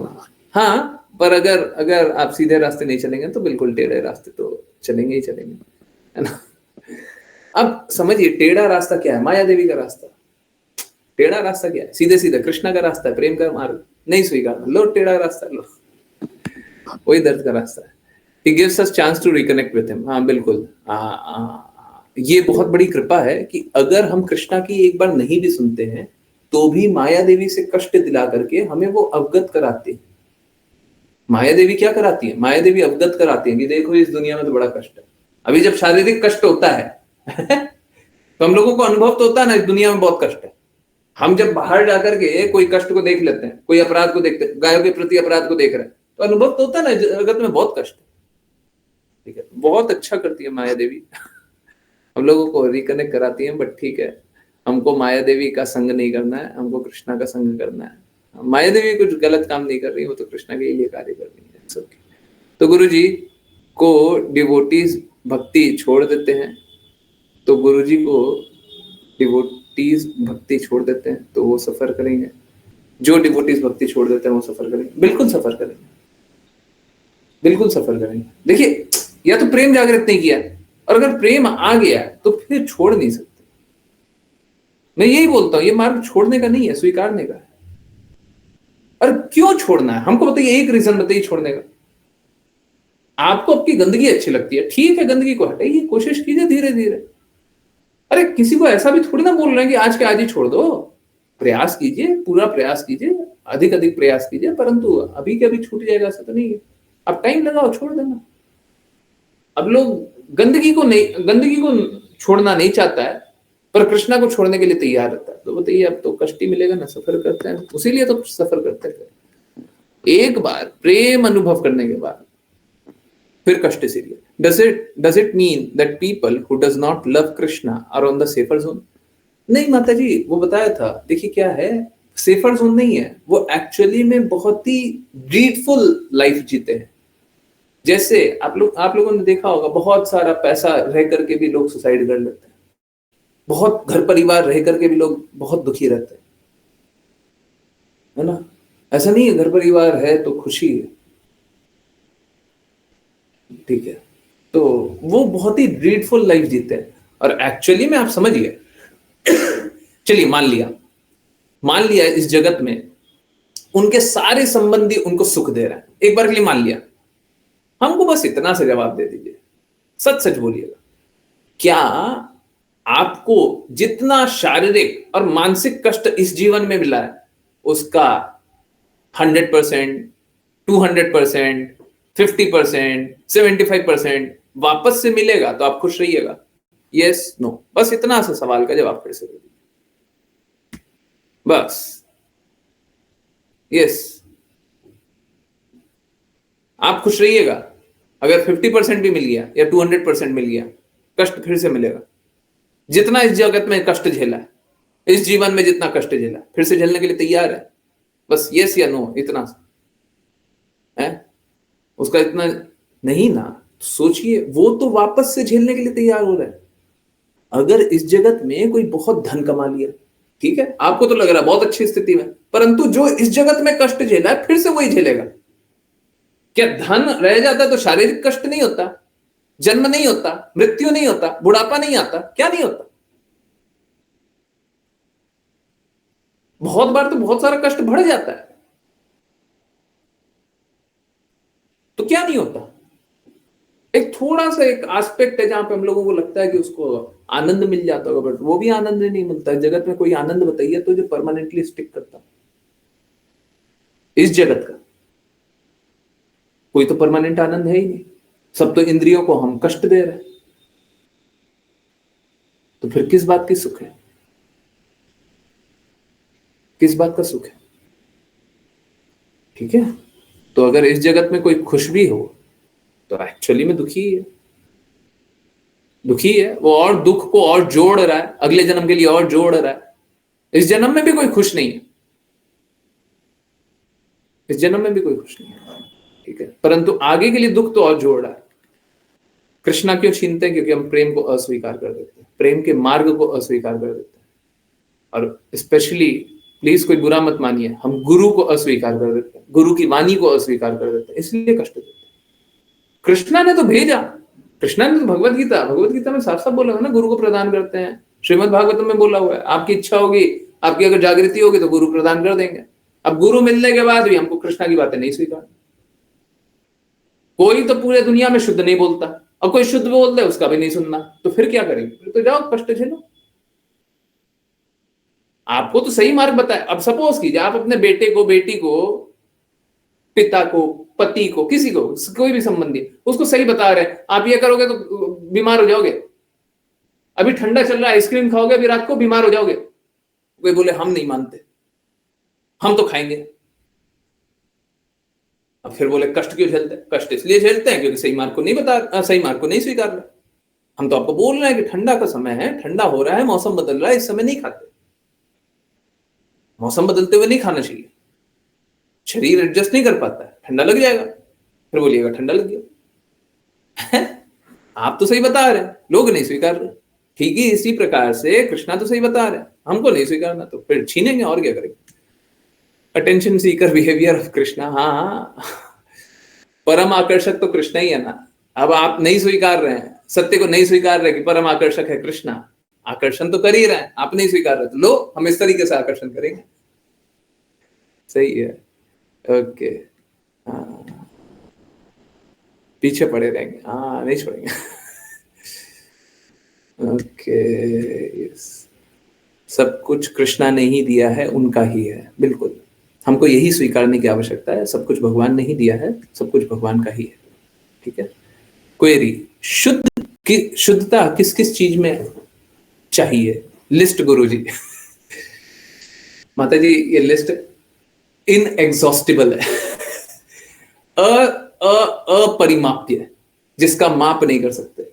Speaker 1: हाँ, पर अगर आप सीधे रास्ते नहीं चलेंगे तो बिल्कुल टेढ़े रास्ते तो चलेंगे ही चलेंगे, है ना? अब समझिए, टेढ़ा रास्ता क्या है? माया देवी का रास्ता। टेढ़ा रास्ता क्या है? सीधे सीधे कृष्णा का रास्ता है, प्रेम का मार्ग नहीं स्वीकार, लो टेढ़ा रास्ता लो, वही दर्द का रास्ता है। He gives us chance to reconnect with him। हाँ बिल्कुल, ये बहुत बड़ी कृपा है कि अगर हम कृष्णा की एक बार नहीं भी सुनते हैं तो भी माया देवी से कष्ट दिला करके हमें वो अवगत कराते हैं। माया देवी क्या कराती है? माया देवी अवगत कराती है कि देखो इस दुनिया में तो बड़ा कष्ट है। अभी जब शारीरिक कष्ट होता है तो हम लोगों को अनुभव तो होता है ना, इस दुनिया में बहुत कष्ट है। हम जब बाहर जाकर के कोई कष्ट को देख लेते हैं, कोई अपराध को देखते हैं, गायों के प्रति अपराध को देख रहे हैं, तो अनुभव तो होता है ना, जगत में बहुत कष्ट है। ठीक है, बहुत अच्छा करती है माया देवी हम लोगों को रिकनेक्ट कराती है। बट ठीक है, हमको माया देवी का संग नहीं करना है, हमको कृष्णा का संग करना है। माया देवी कुछ गलत काम नहीं कर रही, वो तो कृष्णा के लिए कार्य कर रही है। okay। तो गुरु जी को डिवोटीज भक्ति छोड़ देते हैं, तो गुरुजी को डिवोटीज भक्ति छोड़ देते हैं तो वो सफर करेंगे। जो डिवोटीज भक्ति छोड़ देते हैं वो सफर करेंगे, बिल्कुल सफर करेंगे, बिल्कुल सफर करेंगे। देखिए, या तो प्रेम जागृत नहीं किया, और अगर प्रेम आ गया तो फिर छोड़ नहीं सकते। मैं यही बोलता हूं, ये मार्ग छोड़ने का नहीं है, स्वीकारने का है। और क्यों छोड़ना है हमको बताइए, एक रीजन बताइए छोड़ने का। आपको आपकी गंदगी अच्छी लगती है, ठीक है, गंदगी को हटाइए, कोशिश कीजिए धीरे धीरे। अरे किसी को ऐसा भी थोड़ी ना बोल रहे हैं कि आज के आज ही छोड़ दो। प्रयास कीजिए, पूरा प्रयास कीजिए, अधिक अधिक प्रयास कीजिए, परंतु अभी के अभी छूट जाएगा ऐसा तो नहीं है। अब टाइम लगाओ, छोड़ देना। अब लोग गंदगी को छोड़ना नहीं चाहता है, पर कृष्णा को छोड़ने के लिए तैयार रहता है। तो बताइए, अब तो कष्ट ही मिलेगा ना, सफर करते हैं, उसीलिए तो सफर करते हैं। एक बार प्रेम अनुभव करने के बाद फिर कष्ट इसीलिए। Does it mean that people who does not love Krishna are on the safer zone? नहीं माता जी, वो बताया था। देखिए क्या है, सेफर जोन नहीं है, वो एक्चुअली में बहुत ही ग्रीटफुल लाइफ जीते हैं। जैसे आप लोगों ने देखा होगा, बहुत सारा पैसा रह करके भी लोग सुसाइड कर लेते हैं, बहुत घर परिवार रह करके भी लोग बहुत दुखी रहते हैं, है ना? ऐसा नहीं है घर परिवार है तो खुशी है। ठीक है, तो वो बहुत ही ग्रेटफुल लाइफ जीते हैं। और एक्चुअली में आप समझिए, चलिए मान लिया इस जगत में उनके सारे संबंधी उनको सुख दे रहे हैं, एक बार के लिए मान लिया। हमको बस इतना से जवाब दे दीजिए, सच सच बोलिएगा, क्या आपको जितना शारीरिक और मानसिक कष्ट इस जीवन में मिला है उसका 100%, 200%, 50%, 75% वापस से मिलेगा तो आप खुश रहिएगा। यस, नो, बस इतना सा सवाल का जवाब फिर से दे दीजिए बस। यस, आप खुश रहिएगा। अगर 50% भी मिल गया या 200% मिल गया, कष्ट फिर से मिलेगा। जितना इस जगत में कष्ट झेला है, इस जीवन में जितना कष्ट झेला फिर से झेलने के लिए तैयार है? बस यस या नो, इतना है उसका। इतना नहीं ना, सोचिए, वो तो वापस से झेलने के लिए तैयार हो रहा है। अगर इस जगत में कोई बहुत धन कमा लिया, ठीक है, आपको तो लग रहा है बहुत अच्छी स्थिति में, परंतु जो इस जगत में कष्ट झेला है फिर से वही झेलेगा। क्या धन रह जाता तो शारीरिक कष्ट नहीं होता, जन्म नहीं होता, मृत्यु नहीं होता, बुढ़ापा नहीं आता, क्या नहीं होता? बहुत बार तो बहुत सारा कष्ट बढ़ जाता है, तो क्या नहीं होता? एक थोड़ा सा एक एस्पेक्ट है जहां पे हम लोगों को लगता है कि उसको आनंद मिल जाता होगा, बट वो भी आनंद नहीं मिलता है। जगत में कोई आनंद बताइए तो जो परमानेंटली स्टिक करता इस जगत का, कोई तो परमानेंट आनंद है ही नहीं। सब तो इंद्रियों को हम कष्ट दे रहे हैं, तो फिर किस बात की सुख है? किस बात का सुख है? ठीक है, तो अगर इस जगत में कोई खुश भी हो तो एक्चुअली में दुखी है। दुखी है वो, और दुख को और जोड़ रहा है, अगले जन्म के लिए और जोड़ रहा है। इस जन्म में भी कोई खुश नहीं है, इस जन्म में भी कोई खुश नहीं है, ठीक है, परंतु आगे के लिए दुख तो और जोड़ रहा है। कृष्णा क्यों छीनते हैं? क्योंकि हम प्रेम को अस्वीकार कर देते हैं, प्रेम के मार्ग को अस्वीकार कर देते हैं। और स्पेशली, प्लीज कोई बुरा मत मानिए, हम गुरु को अस्वीकार कर देते हैं, गुरु की वाणी को अस्वीकार कर देते हैं, इसलिए कष्ट देते हैं। कृष्णा ने तो भेजा, कृष्णा ने तो भगवत गीता में साफ साफ बोला है ना, गुरु को प्रदान करते हैं। श्रीमद् भागवतम में बोला हुआ है, आपकी इच्छा होगी, आपकी अगर जागृति होगी तो गुरु प्रदान कर देंगे। अब गुरु मिलने के बाद भी हमको कृष्णा की बातें नहीं स्वीकार। कोई तो पूरे दुनिया में शुद्ध नहीं बोलता, और कोई शुद्ध बोलता है उसका भी नहीं सुनना, तो फिर क्या करेंगे? फिर तो जाओ कष्ट झेलो। आपको तो सही मार्ग बताए। अब सपोज कीजिए आप अपने बेटे को, बेटी को, पिता को, पति को, किसी को, कोई भी संबंधी, उसको सही बता रहे हैं, आप ये करोगे तो बीमार हो जाओगे, अभी ठंडा चल रहा है आइसक्रीम खाओगे, अभी रात को बीमार हो जाओगे। कोई बोले हम नहीं मानते, हम तो खाएंगे। अब फिर बोले कष्ट क्यों झेलते हैं? कष्ट इसलिए झेलते हैं क्योंकि सही मार्ग को नहीं बता, सही मार्ग को नहीं स्वीकार रहे। हम तो आपको बोल रहे हैं कि ठंडा का समय है, ठंडा हो रहा है, मौसम बदल रहा है, इस समय नहीं खाते। मौसम बदलते हुए नहीं खाना चाहिए, शरीर एडजस्ट नहीं कर पाता है, ठंडा लग जाएगा। फिर बोलिएगा ठंडा लग गया। आप तो सही बता रहे हैं, लोग नहीं स्वीकार रहे। ठीक है, इसी प्रकार से कृष्णा तो सही बता रहे हैं, हमको नहीं स्वीकारना, तो फिर छीनेंगे और क्या करेंगे? Attention seeker behaviour of Krishna. हाँ, परम आकर्षक तो कृष्णा ही है ना। अब आप नहीं स्वीकार रहे हैं, सत्य को नहीं स्वीकार रहे कि परम आकर्षक है कृष्णा, आकर्षण तो कर ही रहे हैं, आप नहीं स्वीकार रहे, तो लो हम इस तरीके से आकर्षण करेंगे। सही है, ओके। हाँ, पीछे पड़े रहेंगे, हाँ नहीं छोड़ेंगे। ओके, यस, सब कुछ कृष्णा ने ही दिया है, उनका ही है, बिल्कुल। हमको यही स्वीकारने की आवश्यकता है, सब कुछ भगवान ने ही दिया है, सब कुछ भगवान का ही है, ठीक है। क्वेरी, शुद्धता किस किस चीज में चाहिए? लिस्ट गुरुजी। माता जी, ये लिस्ट इनएग्जॉस्टिबल है, अपरिमाप्य है, जिसका माप नहीं कर सकते।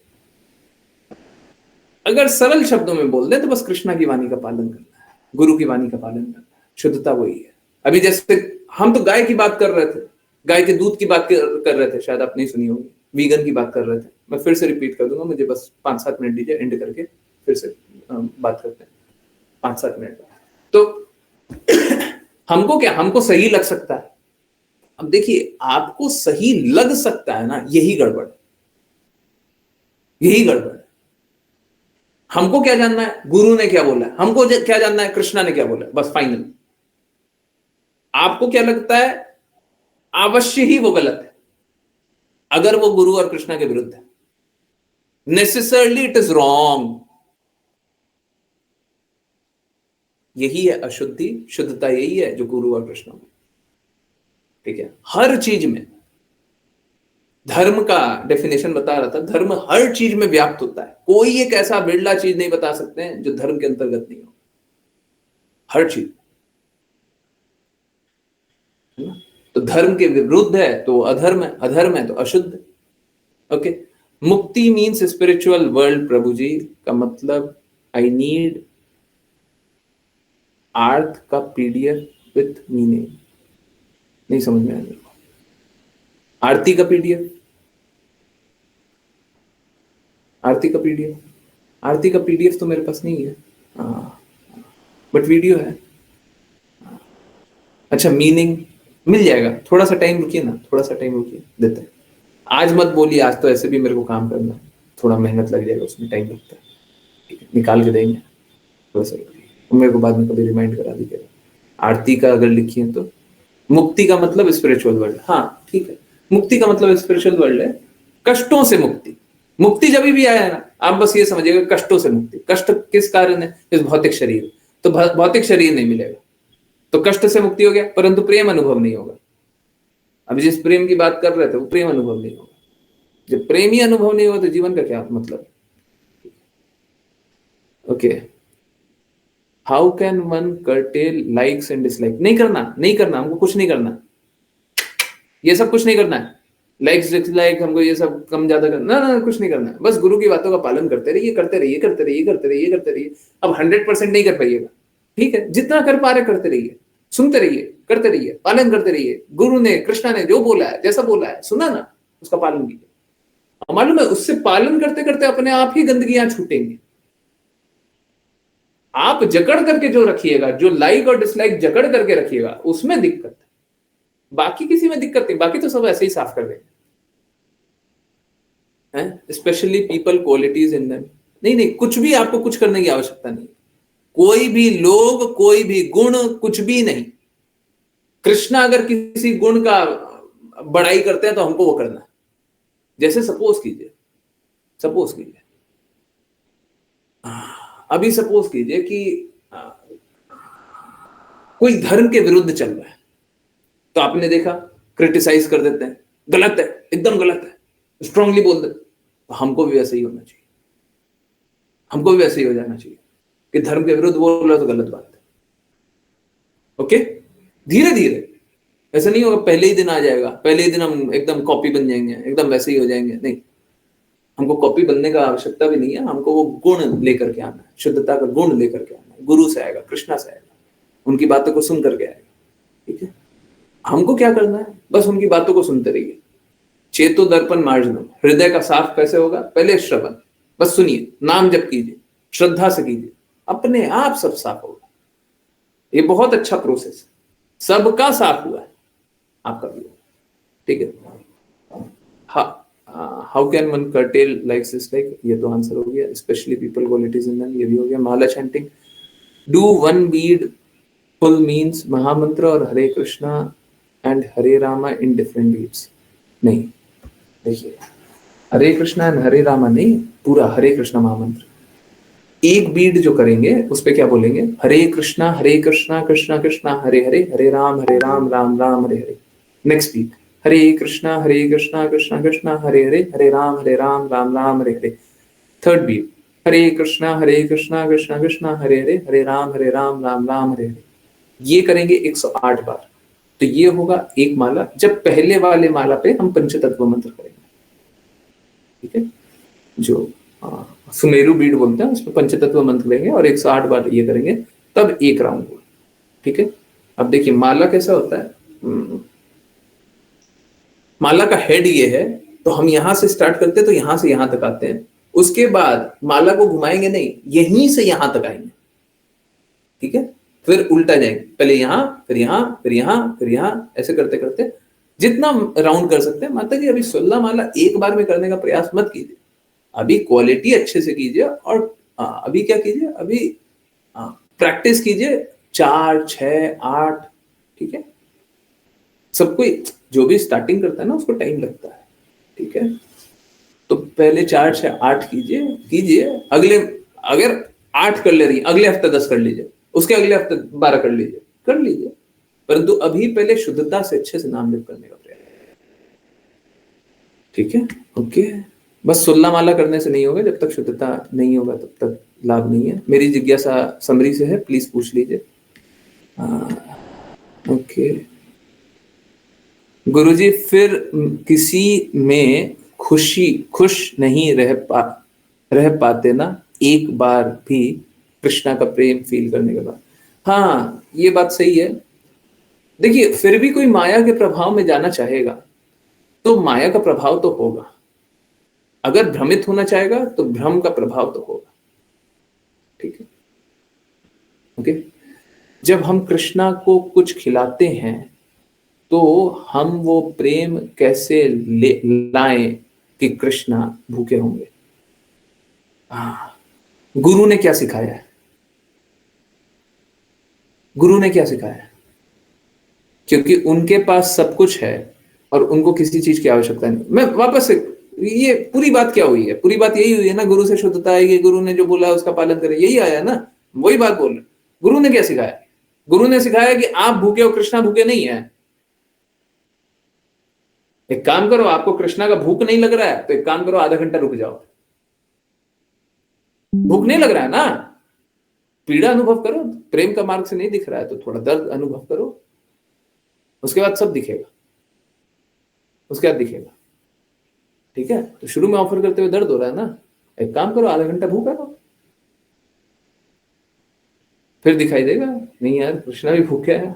Speaker 1: अगर सरल शब्दों में बोल दे तो बस कृष्णा की वाणी का पालन करना है, गुरु की वाणी का पालन करना है, शुद्धता वही है। अभी जैसे हम तो गाय की बात कर रहे थे, गाय के दूध की बात कर रहे थे, शायद आप नहीं सुनी होगी, वीगन की बात कर रहे थे। मैं फिर से रिपीट कर दूंगा, मुझे बस 5-7 मिनट दीजिए, एंड करके फिर से बात करते हैं 5-7 मिनट। तो हमको क्या, हमको सही लग सकता है। अब देखिए, आपको सही लग सकता है ना, यही गड़बड़, यही गड़बड़। हमको क्या जानना है गुरु ने क्या बोला है, हमको क्या जानना है कृष्णा ने क्या बोला है, बस फाइनल। आपको क्या लगता है, अवश्य ही वो गलत है अगर वो गुरु और कृष्णा के विरुद्ध है। नेसेसरली इट इज रॉन्ग, यही है अशुद्धि, शुद्धता यही है जो गुरु और कृष्ण में। ठीक है, हर चीज में धर्म का डेफिनेशन बता रहा था, धर्म हर चीज में व्याप्त होता है। कोई एक ऐसा बिरला चीज नहीं बता सकते हैं जो धर्म के अंतर्गत नहीं हो, हर चीज, है ना। तो धर्म के विरुद्ध है तो अधर्म है, अधर्म है तो अशुद्ध है। ओके, मुक्ति मीन्स स्पिरिचुअल वर्ल्ड प्रभु जी का मतलब आई नीड आर्थ का पीडीएफ विथ मीनिंग। नहीं समझ में आया मेरे को। आरती का पीडीएफ, आरती का पीडीएफ, आरती का पीडीएफ तो मेरे पास नहीं है, बट वीडियो है। अच्छा, मीनिंग मिल जाएगा, थोड़ा सा टाइम रुकिए ना, थोड़ा सा टाइम रुकिए, देते हैं। आज मत बोलिए, आज तो ऐसे भी मेरे को काम करना है, थोड़ा मेहनत लग जाएगा, उसमें टाइम लगता है। ठीक है, निकाल के देंगे, थोड़ा सा मेरे को बाद में कभी रिमाइंड करा दीजिएगा। आरती का अगर लिखिए तो मुक्ति का मतलब स्पिरिचुअल वर्ल्ड, हाँ ठीक है, मुक्ति का मतलब स्पिरिचुअल वर्ल्ड है, कष्टों से मुक्ति। मुक्ति जब भी आया है ना, आप बस ये समझिएगा कष्टों से मुक्ति। कष्ट किस कारण है? इस भौतिक शरीर, तो भौतिक शरीर नहीं मिलेगा तो कष्ट से मुक्ति हो गया, परंतु प्रेम अनुभव नहीं होगा। अभी जिस प्रेम की बात कर रहे थे वो प्रेम अनुभव नहीं होगा। जब प्रेम ही अनुभव नहीं होगा तो जीवन का क्या मतलब? Okay, how can one curtail likes and dislike? नहीं करना, नहीं करना, हमको कुछ नहीं करना, ये सब कुछ नहीं करना है। लाइक्स डिसलाइक हमको ये सब कम ज्यादा करना, ना कुछ नहीं करना है। बस गुरु की बातों का पालन करते रहिए, करते रहिए, करते रहिए, करते रहिए, करते रहिए। अब 100% नहीं कर पाइएगा, ठीक है, जितना कर पा रहे करते रहिए, सुनते रहिए, करते रहिए, पालन करते रहिए। गुरु ने, कृष्णा ने जो बोला है, जैसा बोला है, सुना ना, उसका पालन कीजिए। मालूम है, उससे पालन करते करते अपने आप ही गंदगियां छूटेंगी। आप जकड़ करके जो रखिएगा, जो लाइक और डिसलाइक जकड़ करके रखिएगा, उसमें दिक्कत है, बाकी किसी में दिक्कत नहीं, बाकी तो सब ऐसे ही साफ कर देंगे। Specially people qualities in them. नहीं नहीं, कुछ भी आपको कुछ करने की आवश्यकता नहीं, कोई भी लोग, कोई भी गुण, कुछ भी नहीं। कृष्णा अगर किसी गुण का बड़ाई करते हैं तो हमको वो करना है। जैसे सपोज कीजिए, अभी सपोज कीजिए कि कोई धर्म के विरुद्ध चल रहा है, तो आपने देखा, क्रिटिसाइज कर देते हैं, गलत है, एकदम गलत है, स्ट्रांगली बोल देते। तो हमको भी वैसे ही होना चाहिए, हमको भी वैसे ही हो जाना चाहिए कि धर्म के विरुद्ध बोल रहा तो गलत बात है। ओके, धीरे धीरे, ऐसा नहीं होगा पहले ही दिन आ जाएगा, पहले ही दिन हम एकदम कॉपी बन जाएंगे, एकदम वैसे ही हो जाएंगे। नहीं, हमको कॉपी बनने का आवश्यकता भी नहीं है, हमको वो गुण लेकर के आना है, शुद्धता का गुण लेकर के आना है। गुरु से आएगा, कृष्णा से आएगा, उनकी बातों को सुन करके आएगा। ठीक है, हमको क्या करना है? बस उनकी बातों को सुनते रहिए। चेतो दर्पण मार्जनम, हृदय का साफ कैसे होगा? पहले श्रवण, बस सुनिए, नाम जप कीजिए, श्रद्धा से कीजिए, अपने आप सब साफ होगा। ये बहुत अच्छा प्रोसेस, सबका साफ हुआ है, आपका भी होगा। ठीक है, how can one curtail likes dislike, ये तो आंसर हो गया। Especially people qualities in them, ये भी हो गया। Mala chanting, do one bead full means mahamantra और Hare Krishna and Hare Rama in different beads? नहीं, देखिए, हरे कृष्णा एंड हरे रामा नहीं, पूरा हरे कृष्णा महामंत्र। एक बीड जो करेंगे उस पे क्या बोलेंगे? हरे कृष्णा कृष्णा कृष्णा हरे हरे, हरे राम राम राम हरे हरे। नेक्स्ट बीड, हरे कृष्णा कृष्णा कृष्णा हरे हरे, हरे राम राम राम हरे हरे। थर्ड बीट, हरे कृष्णा कृष्णा कृष्णा हरे हरे, हरे राम राम राम हरे हरे। ये करेंगे 108 बार, तो ये होगा एक माला। जब पहले वाले माला पे हम पंचतत्व मंत्र करेंगे, ठीक है, जो सुमेरु बीड बोलते हैं, उसमें पंचतत्व मंत्र लेंगे और 108 बार ये करेंगे, तब एक राउंड होगा। ठीक है, अब देखिए माला कैसा होता है। माला का हेड ये है, तो हम यहां से स्टार्ट करते हैं, तो यहां से यहां तक आते हैं। उसके बाद माला को घुमाएंगे नहीं, यहीं से यहां तक आएंगे। ठीक है, फिर उल्टा जाएंगे, पहले यहां, फिर यहां, फिर यहां, फिर यहां, ऐसे करते करते जितना राउंड कर सकते हैं। माता जी, अभी 16 माला एक बार में करने का प्रयास मत कीजिए, अभी क्वालिटी अच्छे से कीजिए। और अभी क्या कीजिए, अभी प्रैक्टिस कीजिए 4, 6, 8। ठीक है, सब कोई जो भी स्टार्टिंग करता है ना, उसको टाइम लगता है। ठीक है, तो पहले 4, 6, 8 कीजिए। अगले, अगर 8 कर ले रही, अगले हफ्ते 10 कर लीजिए, उसके अगले हफ्ते 12 कर लीजिए, परंतु अभी पहले शुद्धता से अच्छे से नाम जप करने का प्रयास। ठीक है, ओके। बस सुल्ला माला करने से नहीं होगा, जब तक शुद्धता नहीं होगा तब तक लाभ नहीं है। मेरी जिज्ञासा समरी से है, प्लीज पूछ लीजिए। ओके गुरुजी, फिर किसी में खुश नहीं रह पाते ना एक बार भी कृष्णा का प्रेम फील करने के बाद। हाँ, ये बात सही है। देखिए, फिर भी कोई माया के प्रभाव में जाना चाहेगा तो माया का प्रभाव तो होगा। अगर भ्रमित होना चाहेगा तो भ्रम का प्रभाव तो होगा। ठीक है, ओके। जब हम कृष्णा को कुछ खिलाते हैं तो हम वो प्रेम कैसे लाएं कि कृष्णा भूखे होंगे। गुरु ने क्या सिखाया है? गुरु ने क्या सिखाया है? क्योंकि उनके पास सब कुछ है और उनको किसी चीज की आवश्यकता नहीं। मैं वापस से, ये पूरी बात क्या हुई है? पूरी बात यही हुई है ना, गुरु से शुद्धता आएगी, गुरु ने जो बोला उसका पालन करें, यही आया है ना। वही बात बोल रहे। गुरु ने क्या सिखाया? गुरु ने सिखाया कि आप भूखे हो, कृष्णा भूखे नहीं है। एक काम करो, आपको कृष्णा का भूख नहीं लग रहा है तो एक काम करो, आधा घंटा रुक जाओ। भूख नहीं लग रहा है ना, पीड़ा अनुभव करो, प्रेम का मार्ग से नहीं दिख रहा है तो थोड़ा दर्द अनुभव करो, उसके बाद सब दिखेगा, उसके बाद दिखेगा। ठीक है, तो शुरू में ऑफर करते हुए दर्द हो रहा है ना, एक काम करो, आधा घंटा भूखा रहो, फिर दिखाई देगा। नहीं यार, कृष्णा भी भूखे हैं।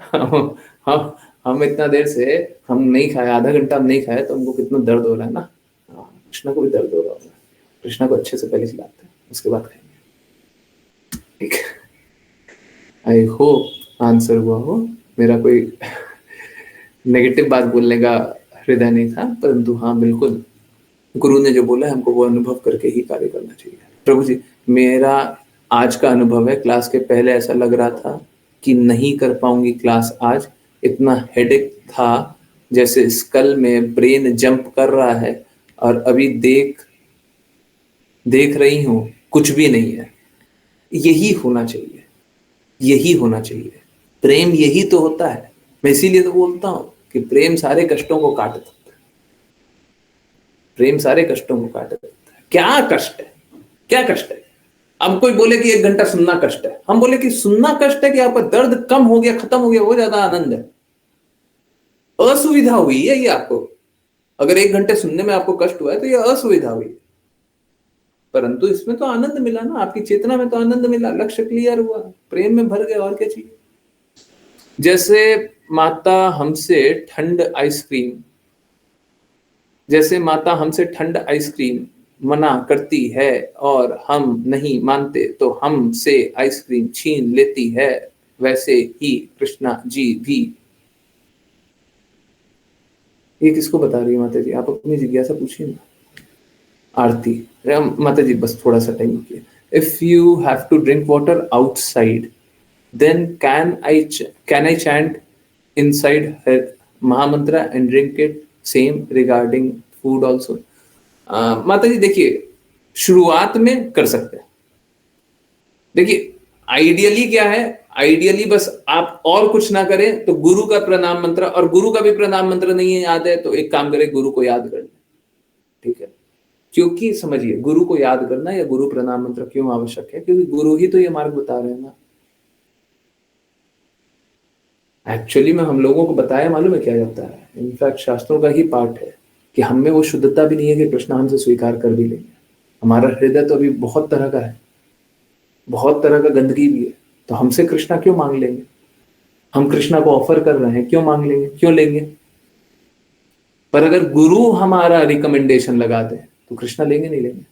Speaker 1: हम इतना देर से हम नहीं खाए, आधा घंटा हम नहीं खाए तो हमको कितना दर्द हो रहा है ना। कृष्णा को भी दर्द हो रहा होगा। कृष्णा को अच्छे से पहले खिलाते हैं, उसके बाद खाएंगे। ठीक है, आई होप आंसर हुआ हो। मेरा कोई नेगेटिव बात बोलने का हृदय नहीं था, परंतु हाँ बिल्कुल, गुरु ने जो बोला है हमको वो अनुभव करके ही कार्य करना चाहिए। प्रभु जी, मेरा आज का अनुभव है, क्लास के पहले ऐसा लग रहा था कि नहीं कर पाऊंगी क्लास आज, इतना हेडेक था, जैसे स्कल में ब्रेन जंप कर रहा है, और अभी देख रही हूं कुछ भी नहीं है। यही होना चाहिए, यही होना चाहिए। प्रेम यही तो होता है। मैं इसीलिए तो बोलता हूं कि प्रेम सारे कष्टों को काट देता है। प्रेम सारे कष्टों को काट देता है। क्या कष्ट है, क्या कष्ट है? अब कोई बोले कि 1 घंटा सुनना कष्ट है, हम बोले कि सुनना कष्ट है कि आपका दर्द कम हो गया, खत्म हो गया, वो ज्यादा आनंद है। असुविधा हुई है ये आपको। अगर 1 घंटे सुनने में आपको कष्ट हुआ है तो ये असुविधा हुई, परंतु इसमें तो आनंद मिला ना, आपकी चेतना में तो आनंद मिला, लक्ष्य क्लियर हुआ, प्रेम में भर गए, और क्या चाहिए। जैसे माता हमसे ठंड आइसक्रीम मना करती है और हम नहीं मानते तो हमसे आइसक्रीम छीन लेती है, वैसे ही कृष्णा जी भी। ये किसको बता रही है माता जी? आप अपनी जिज्ञासा पूछिए ना। आरती, माता जी बस थोड़ा सा टाइम रुकिए। If you have to drink water outside, then can I chant inside महामंत्र and drink it? Same regarding food also. माता जी देखिए, शुरुआत में कर सकते हैं। देखिए आइडियली क्या है, आइडियली बस आप और कुछ ना करें तो गुरु का प्रणाम मंत्र, और गुरु का भी प्रणाम मंत्र नहीं है याद है तो एक काम करें, गुरु को याद कर लें। ठीक है, क्योंकि समझिए, गुरु को याद करना या गुरु प्रणाम मंत्र क्यों आवश्यक है? क्योंकि गुरु ही तो ये मार्ग बता रहे हैं ना। एक्चुअली में हम लोगों को बताया मालूम है क्या जाता है? इनफैक्ट शास्त्रों का ही पार्ट है कि हम में वो शुद्धता भी नहीं है कि कृष्ण हमसे स्वीकार कर भी लेंगे। हमारा हृदय तो अभी बहुत तरह का है, बहुत तरह का गंदगी भी है, तो हमसे कृष्णा क्यों मांग लेंगे? हम कृष्णा को ऑफर कर रहे हैं, क्यों मांग लेंगे, क्यों लेंगे? पर अगर गुरु हमारा रिकमेंडेशन लगा दे तो कृष्णा लेंगे नहीं लेंगे।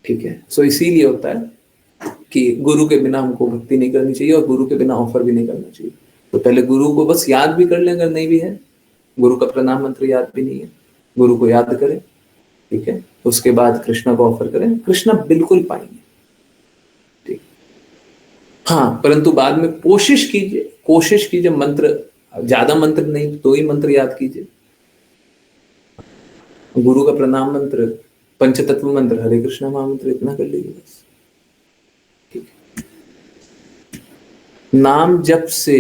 Speaker 1: ठीक है, सो इसीलिए होता है कि गुरु के बिना हमको भक्ति नहीं करनी चाहिए और गुरु के बिना ऑफर भी नहीं करना चाहिए। तो पहले गुरु को बस याद भी कर लें, अगर नहीं भी है, गुरु का प्रणाम मंत्र याद भी नहीं है, गुरु को याद करें। ठीक है, उसके बाद कृष्णा को ऑफर करें, कृष्णा बिल्कुल पाएंगे। ठीक, हाँ, परंतु बाद में कोशिश कीजिए मंत्र, ज्यादा मंत्र नहीं, 2 ही मंत्र याद कीजिए। गुरु का प्रणाम मंत्र, पंचतत्व मंत्र, हरे कृष्णा महामंत्र, इतना कर लीजिए बस। नाम जप से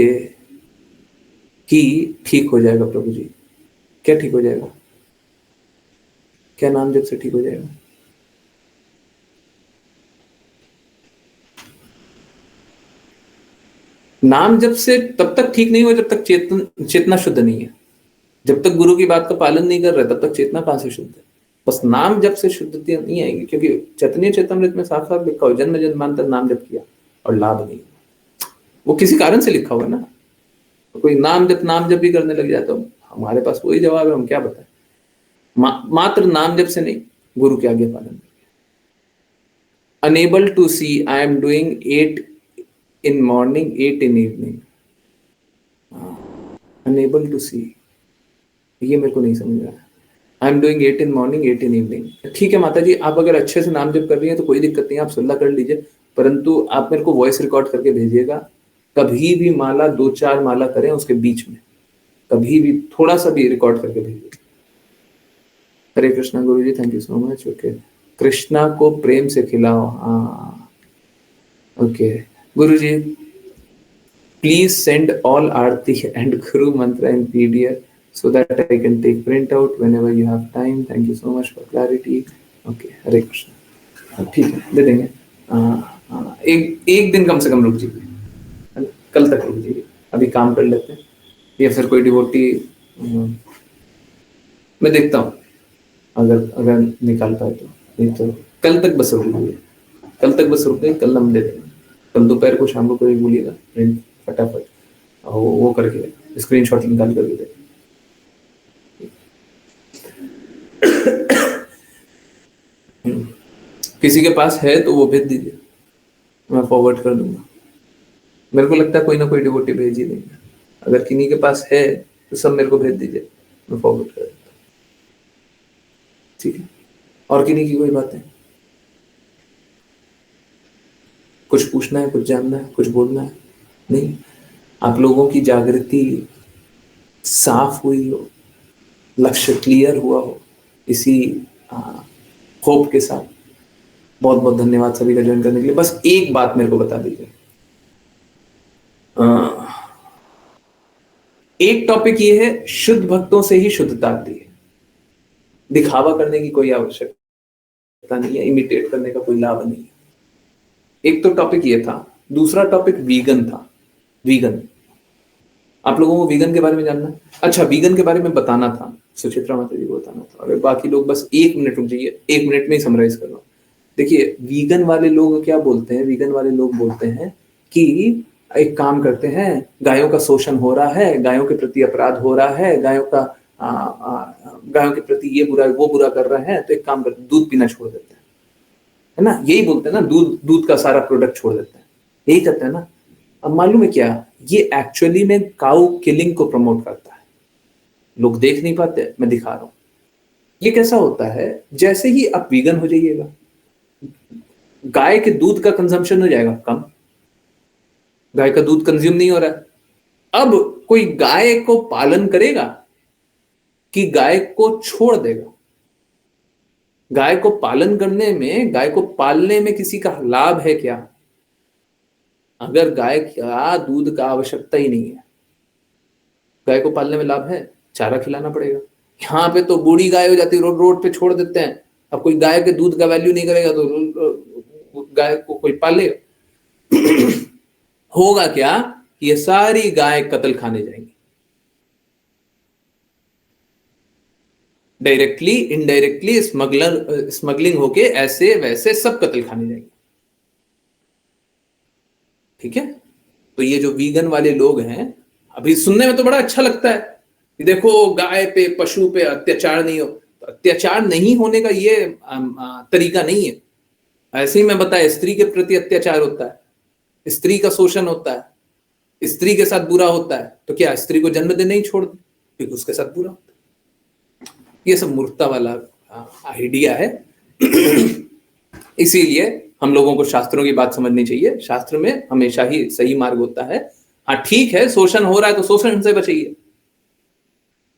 Speaker 1: ही ठीक हो जाएगा प्रभु जी। क्या ठीक हो जाएगा? क्या नाम जप से ठीक हो जाएगा? नाम जप से तब तक ठीक नहीं हो जब तक चेतना शुद्ध नहीं है। जब तक गुरु की बात का पालन नहीं कर रहे तब तक चेतना कहां से शुद्ध है? बस नाम जप से शुद्धता नहीं आएगी, क्योंकि चैतन्य चेतनामृत में साफ साफ लिखा हो जन्म जन्मांतर नाम जप किया और लाभ नहीं। वो किसी कारण से लिखा हुआ है ना। तो कोई नाम जप भी करने लग जाए तो हमारे पास वही जवाब है, हम क्या बताएं। मात्र नाम जप से नहीं, गुरु के आगे पालन। Unable to see, I am doing 8 in morning, 8 in evening. Unable to see, ये मेरे को नहीं समझ रहा है। आई am doing 8 in morning, 8 in evening. ठीक है माता जी, आप अगर अच्छे से नाम जप कर रही हैं तो कोई दिक्कत नहीं, आप सुल्ला कर लीजिए, परंतु आप मेरे को वॉइस रिकॉर्ड करके भेजिएगा। कभी भी माला 2-4 माला करें उसके बीच में, कभी भी थोड़ा सा भी रिकॉर्ड करके भेजिए। Hare Krishna guru ji, thank you so much. Okay, Krishna को प्रेम से खिलाओ। हाँ, okay guruji, please send all Aarti and Guru Mantra in PDF so that I can take print out whenever you have time. Thank you so much for clarity. Okay, Hare Krishna. ठीक है, दे देंगे। एक दिन कम से कम रुक जाइए, कल तक रुक जाइए, अभी काम कर लेते हैं। या फिर कोई डिवोटी मैं देखता हूँ, अगर निकाल पाए तो, नहीं तो कल तक बस रुक जाइए, कल तक बस रुक गए, कल हम दे देंगे। कल दोपहर को शाम को कोई बोलिएगा प्रिंट फटाफट वो करके स्क्रीनशॉट निकाल कर दे। किसी के पास है तो वो भेज दीजिए, मैं फॉरवर्ड कर दूंगा। मेरे को लगता है कोई ना कोई डिवोटी भेज ही देंगे। अगर किन्हीं के पास है तो सब मेरे को भेज दीजिए, मैं फॉरवर्ड कर देता हूँ। ठीक है, और किन्हीं की कोई बात है? कुछ पूछना है, कुछ जानना है, कुछ बोलना है? नहीं, आप लोगों की जागृति साफ हुई हो, लक्ष्य क्लियर हुआ हो, इसी होप के साथ बहुत बहुत धन्यवाद सभी का ज्वाइन करने के लिए। बस एक बात मेरे को बता दीजिए, एक टॉपिक ये है, शुद्ध भक्तों से ही शुद्धता आती है। दिखावा करने की कोई आवश्यकता नहीं है, इमिटेट करने का कोई लाभ नहीं है। एक तो टॉपिक ये था। दूसरा टॉपिक वीगन था। वीगन, आप लोगों को वीगन के बारे में जानना है? अच्छा, वीगन के बारे में बताना था, सुचित्रा माता जी को बताना था। और बाकी लोग बस 1 मिनट रुक जाइए, 1 मिनट में ही समराइज कर रहा हूं। देखिए, वीगन वाले लोग क्या बोलते हैं? वीगन वाले लोग बोलते हैं कि एक काम करते हैं, गायों का शोषण हो रहा है, गायों के प्रति अपराध हो रहा है, गायों के प्रति ये बुरा वो बुरा कर रहे हैं, तो एक काम करते हैं, दूध पीना छोड़ देते हैं, है ना? यही बोलते हैं ना, दूध का सारा प्रोडक्ट छोड़ देते हैं, यही करते हैं ना। अब मालूम है क्या, ये एक्चुअली में काउ किलिंग को प्रमोट करता है। लोग देख नहीं पाते, मैं दिखा रहा हूं। ये कैसा होता है, जैसे ही आप वीगन हो जाइएगा, गाय के दूध का कंजम्पशन हो जाएगा कम, गाय का दूध कंज्यूम नहीं हो रहा है। अब कोई गाय को पालन करेगा कि गाय को छोड़ देगा? गाय को पालन करने में, गाय को पालने में किसी का लाभ है क्या? अगर गाय का दूध का आवश्यकता ही नहीं है, गाय को पालने में लाभ है? चारा खिलाना पड़ेगा। यहाँ पे तो बूढ़ी गाय हो जाती है, रोड पे छोड़ देते हैं। अब कोई गाय के दूध का वैल्यू नहीं करेगा तो गाय को कोई पालेगा? होगा क्या, ये सारी गाय कत्ल खाने जाएंगी, डायरेक्टली इनडायरेक्टली स्मगलिंग होके ऐसे वैसे सब कत्ल खाने जाएंगे। ठीक है, तो ये जो वीगन वाले लोग हैं, अभी सुनने में तो बड़ा अच्छा लगता है कि देखो गाय पे, पशु पे अत्याचार नहीं हो। तो अत्याचार नहीं होने का ये तरीका नहीं है। ऐसे ही मैं बताया, स्त्री के प्रति अत्याचार होता है, स्त्री का शोषण होता है, स्त्री के साथ बुरा होता है, तो क्या स्त्री को जन्म देने ही छोड़ दे क्योंकि उसके साथ बुरा होता है? ये सब मूर्खता वाला आइडिया है। इसीलिए हम लोगों को शास्त्रों की बात समझनी चाहिए। शास्त्र में हमेशा ही सही मार्ग होता है। हाँ ठीक है, शोषण हो रहा है तो शोषण से बचाइए।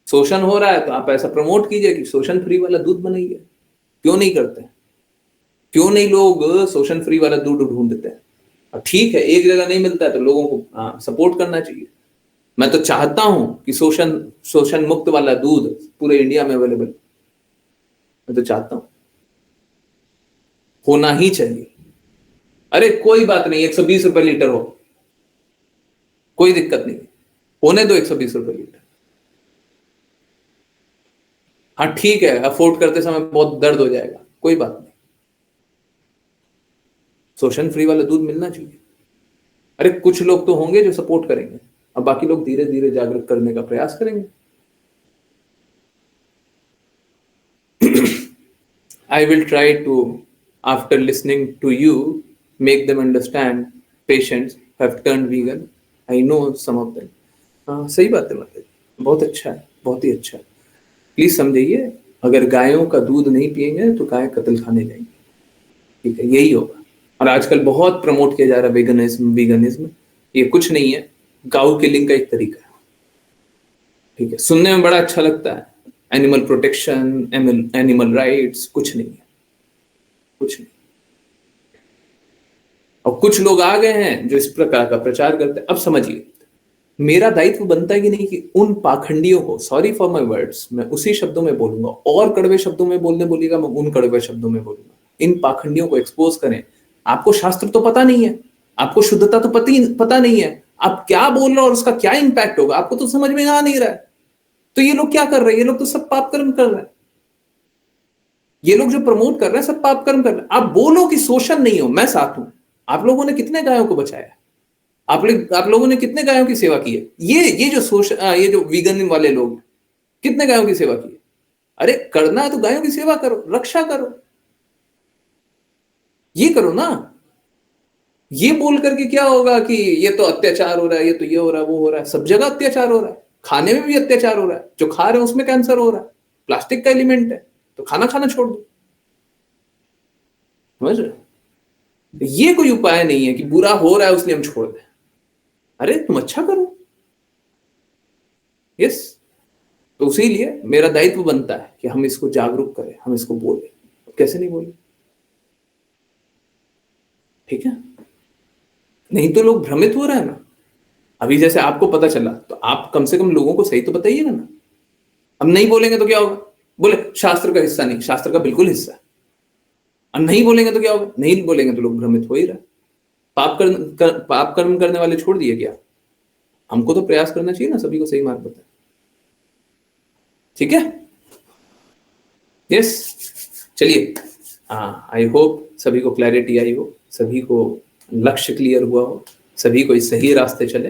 Speaker 1: शोषण हो रहा है तो आप ऐसा प्रमोट कीजिए कि शोषण फ्री वाला दूध बनाइए। क्यों नहीं करते? क्यों नहीं लोग शोषण फ्री वाला दूध ढूंढते हैं? अब ठीक है, एक जगह नहीं मिलता है तो लोगों को सपोर्ट करना चाहिए। मैं तो चाहता हूं कि शोषण मुक्त वाला दूध पूरे इंडिया में अवेलेबल, मैं तो चाहता हूं, होना ही चाहिए। अरे कोई बात नहीं, 120 रुपए लीटर हो, कोई दिक्कत नहीं, होने दो 120 रुपए लीटर। हाँ ठीक है, अफोर्ड करते समय बहुत दर्द हो जाएगा, कोई बात नहीं, शोषण फ्री वाला दूध मिलना चाहिए। अरे कुछ लोग तो होंगे जो सपोर्ट करेंगे, अब बाकी लोग धीरे धीरे जागरूक करने का प्रयास करेंगे। I will try to, after listening to you, make them understand. Patients have turned vegan. I know some of them. सही बात है, मतलब बहुत अच्छा है, बहुत ही अच्छा है। प्लीज समझिए, अगर गायों का दूध नहीं पिएंगे तो गाय कत्ल खाने जाएंगे, ठीक है, यही होगा। और आजकल बहुत प्रमोट किया जा रहा है वेगनिज्म, ये कुछ नहीं है, गाउ किलिंग का एक तरीका है, ठीक है, सुनने में बड़ा अच्छा लगता है, एनिमल प्रोटेक्शन, एनिमल राइट्स, कुछ नहीं है, कुछ नहीं। और कुछ लोग आ गए हैं जो इस प्रकार का प्रचार करते हैं। अब समझिए, मेरा दायित्व बनता है कि नहीं कि उन पाखंडियों को, सॉरी फॉर माय वर्ड्स, मैं उसी शब्दों में बोलूंगा, और कड़वे शब्दों में बोलिएगा, मैं उन कड़वे शब्दों में बोलूंगा। इन पाखंडियों को एक्सपोज करें। आपको शास्त्र तो पता नहीं है, आपको शुद्धता तो पता नहीं है, आप क्या बोल रहे हो और उसका क्या इंपैक्ट होगा आपको तो समझ में आ नहीं रहा है। तो ये लोग क्या कर रहे हैं? ये लोग तो सब पाप कर्म कर रहे हैं। ये लोग जो प्रमोट कर रहे हैं सब पाप कर्म कर रहे हैं। आप बोलो कि शोषण नहीं हो, मैं साथ हूं। आप लोगों ने कितने गायों को बचाया? आप लोगों ने कितने गायों की सेवा की है? ये जो वीगन वाले लोग कितने गायों की सेवा की है? अरे करना है तो गायों की सेवा करो, रक्षा करो, ये करो ना। ये बोल करके क्या होगा कि ये तो अत्याचार हो रहा है, ये तो ये हो रहा है, वो हो रहा है। सब जगह अत्याचार हो रहा है, खाने में भी अत्याचार हो रहा है। जो खा रहे हैं उसमें कैंसर हो रहा है, प्लास्टिक का एलिमेंट है, तो खाना छोड़ दो। समझ रहे? ये कोई उपाय नहीं है कि बुरा हो रहा है उसलिए हम छोड़ दें। अरे तुम अच्छा करो। यस, तो इसीलिए मेरा दायित्व बनता है कि हम इसको जागरूक करें, हम इसको बोलें। कैसे नहीं बोले? ठीक है, नहीं तो लोग भ्रमित हो रहे हैं ना। अभी जैसे आपको पता चला तो आप कम से कम लोगों को सही तो बताइएगा ना। हम नहीं बोलेंगे तो क्या होगा? बोले शास्त्र का हिस्सा नहीं, शास्त्र का बिल्कुल हिस्सा है। और नहीं बोलेंगे तो क्या होगा? नहीं बोलेंगे तो लोग भ्रमित हो ही रहे। पाप कर्म करने वाले छोड़ दिए क्या? हमको तो प्रयास करना चाहिए ना सभी को सही मार्ग बताए। ठीक है, यस, चलिए, आई होप सभी को क्लैरिटी आई हो, सभी को लक्ष्य क्लियर हुआ हो, सभी को इस सही रास्ते चले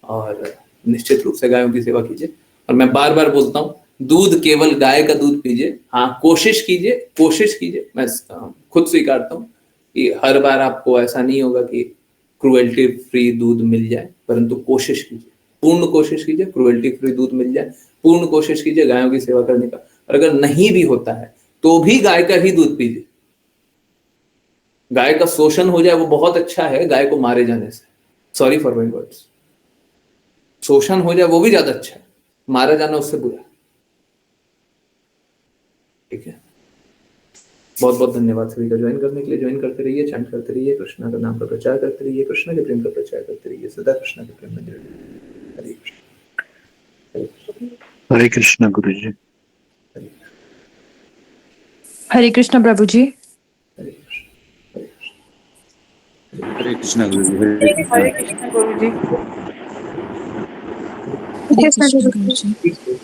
Speaker 1: और निश्चित रूप से गायों की सेवा कीजिए। और मैं बार बार बोलता हूं, दूध केवल गाय का दूध पीजिए। हाँ, कोशिश कीजिए। मैं खुद स्वीकारता हूं कि हर बार आपको ऐसा नहीं होगा कि क्रुएल्टी फ्री दूध मिल जाए, परंतु कोशिश कीजिए, पूर्ण कोशिश कीजिए क्रुएल्टी फ्री दूध मिल जाए। पूर्ण कोशिश कीजिए गायों की सेवा करने का। और अगर नहीं भी होता है तो भी गाय का ही दूध पीजिए। गाय का शोषण हो जाए वो बहुत अच्छा है गाय को मारे जाने से, सॉरी फॉर माय वर्ड्स। शोषण हो जाए वो भी ज्यादा अच्छा है, मारा जाना उससे बुरा। ठीक है, बहुत बहुत धन्यवाद सभी का ज्वाइन करने के लिए। ज्वाइन करते रहिए, चैंट करते रहिए, कृष्णा का नाम का प्रचार करते रहिए, कृष्णा के प्रेम का प्रचार करते रहिए, सदा कृष्णा के प्रेम में जुड़े रहिए। हरे कृष्ण।
Speaker 5: हरे कृष्णा गुरु जी।
Speaker 6: हरे कृष्ण प्रभु जी।
Speaker 5: हरे कृष्णा गुरु जी।
Speaker 6: हरे कृष्ण गुरु जी।
Speaker 2: हरे कृष्ण गुरु जी।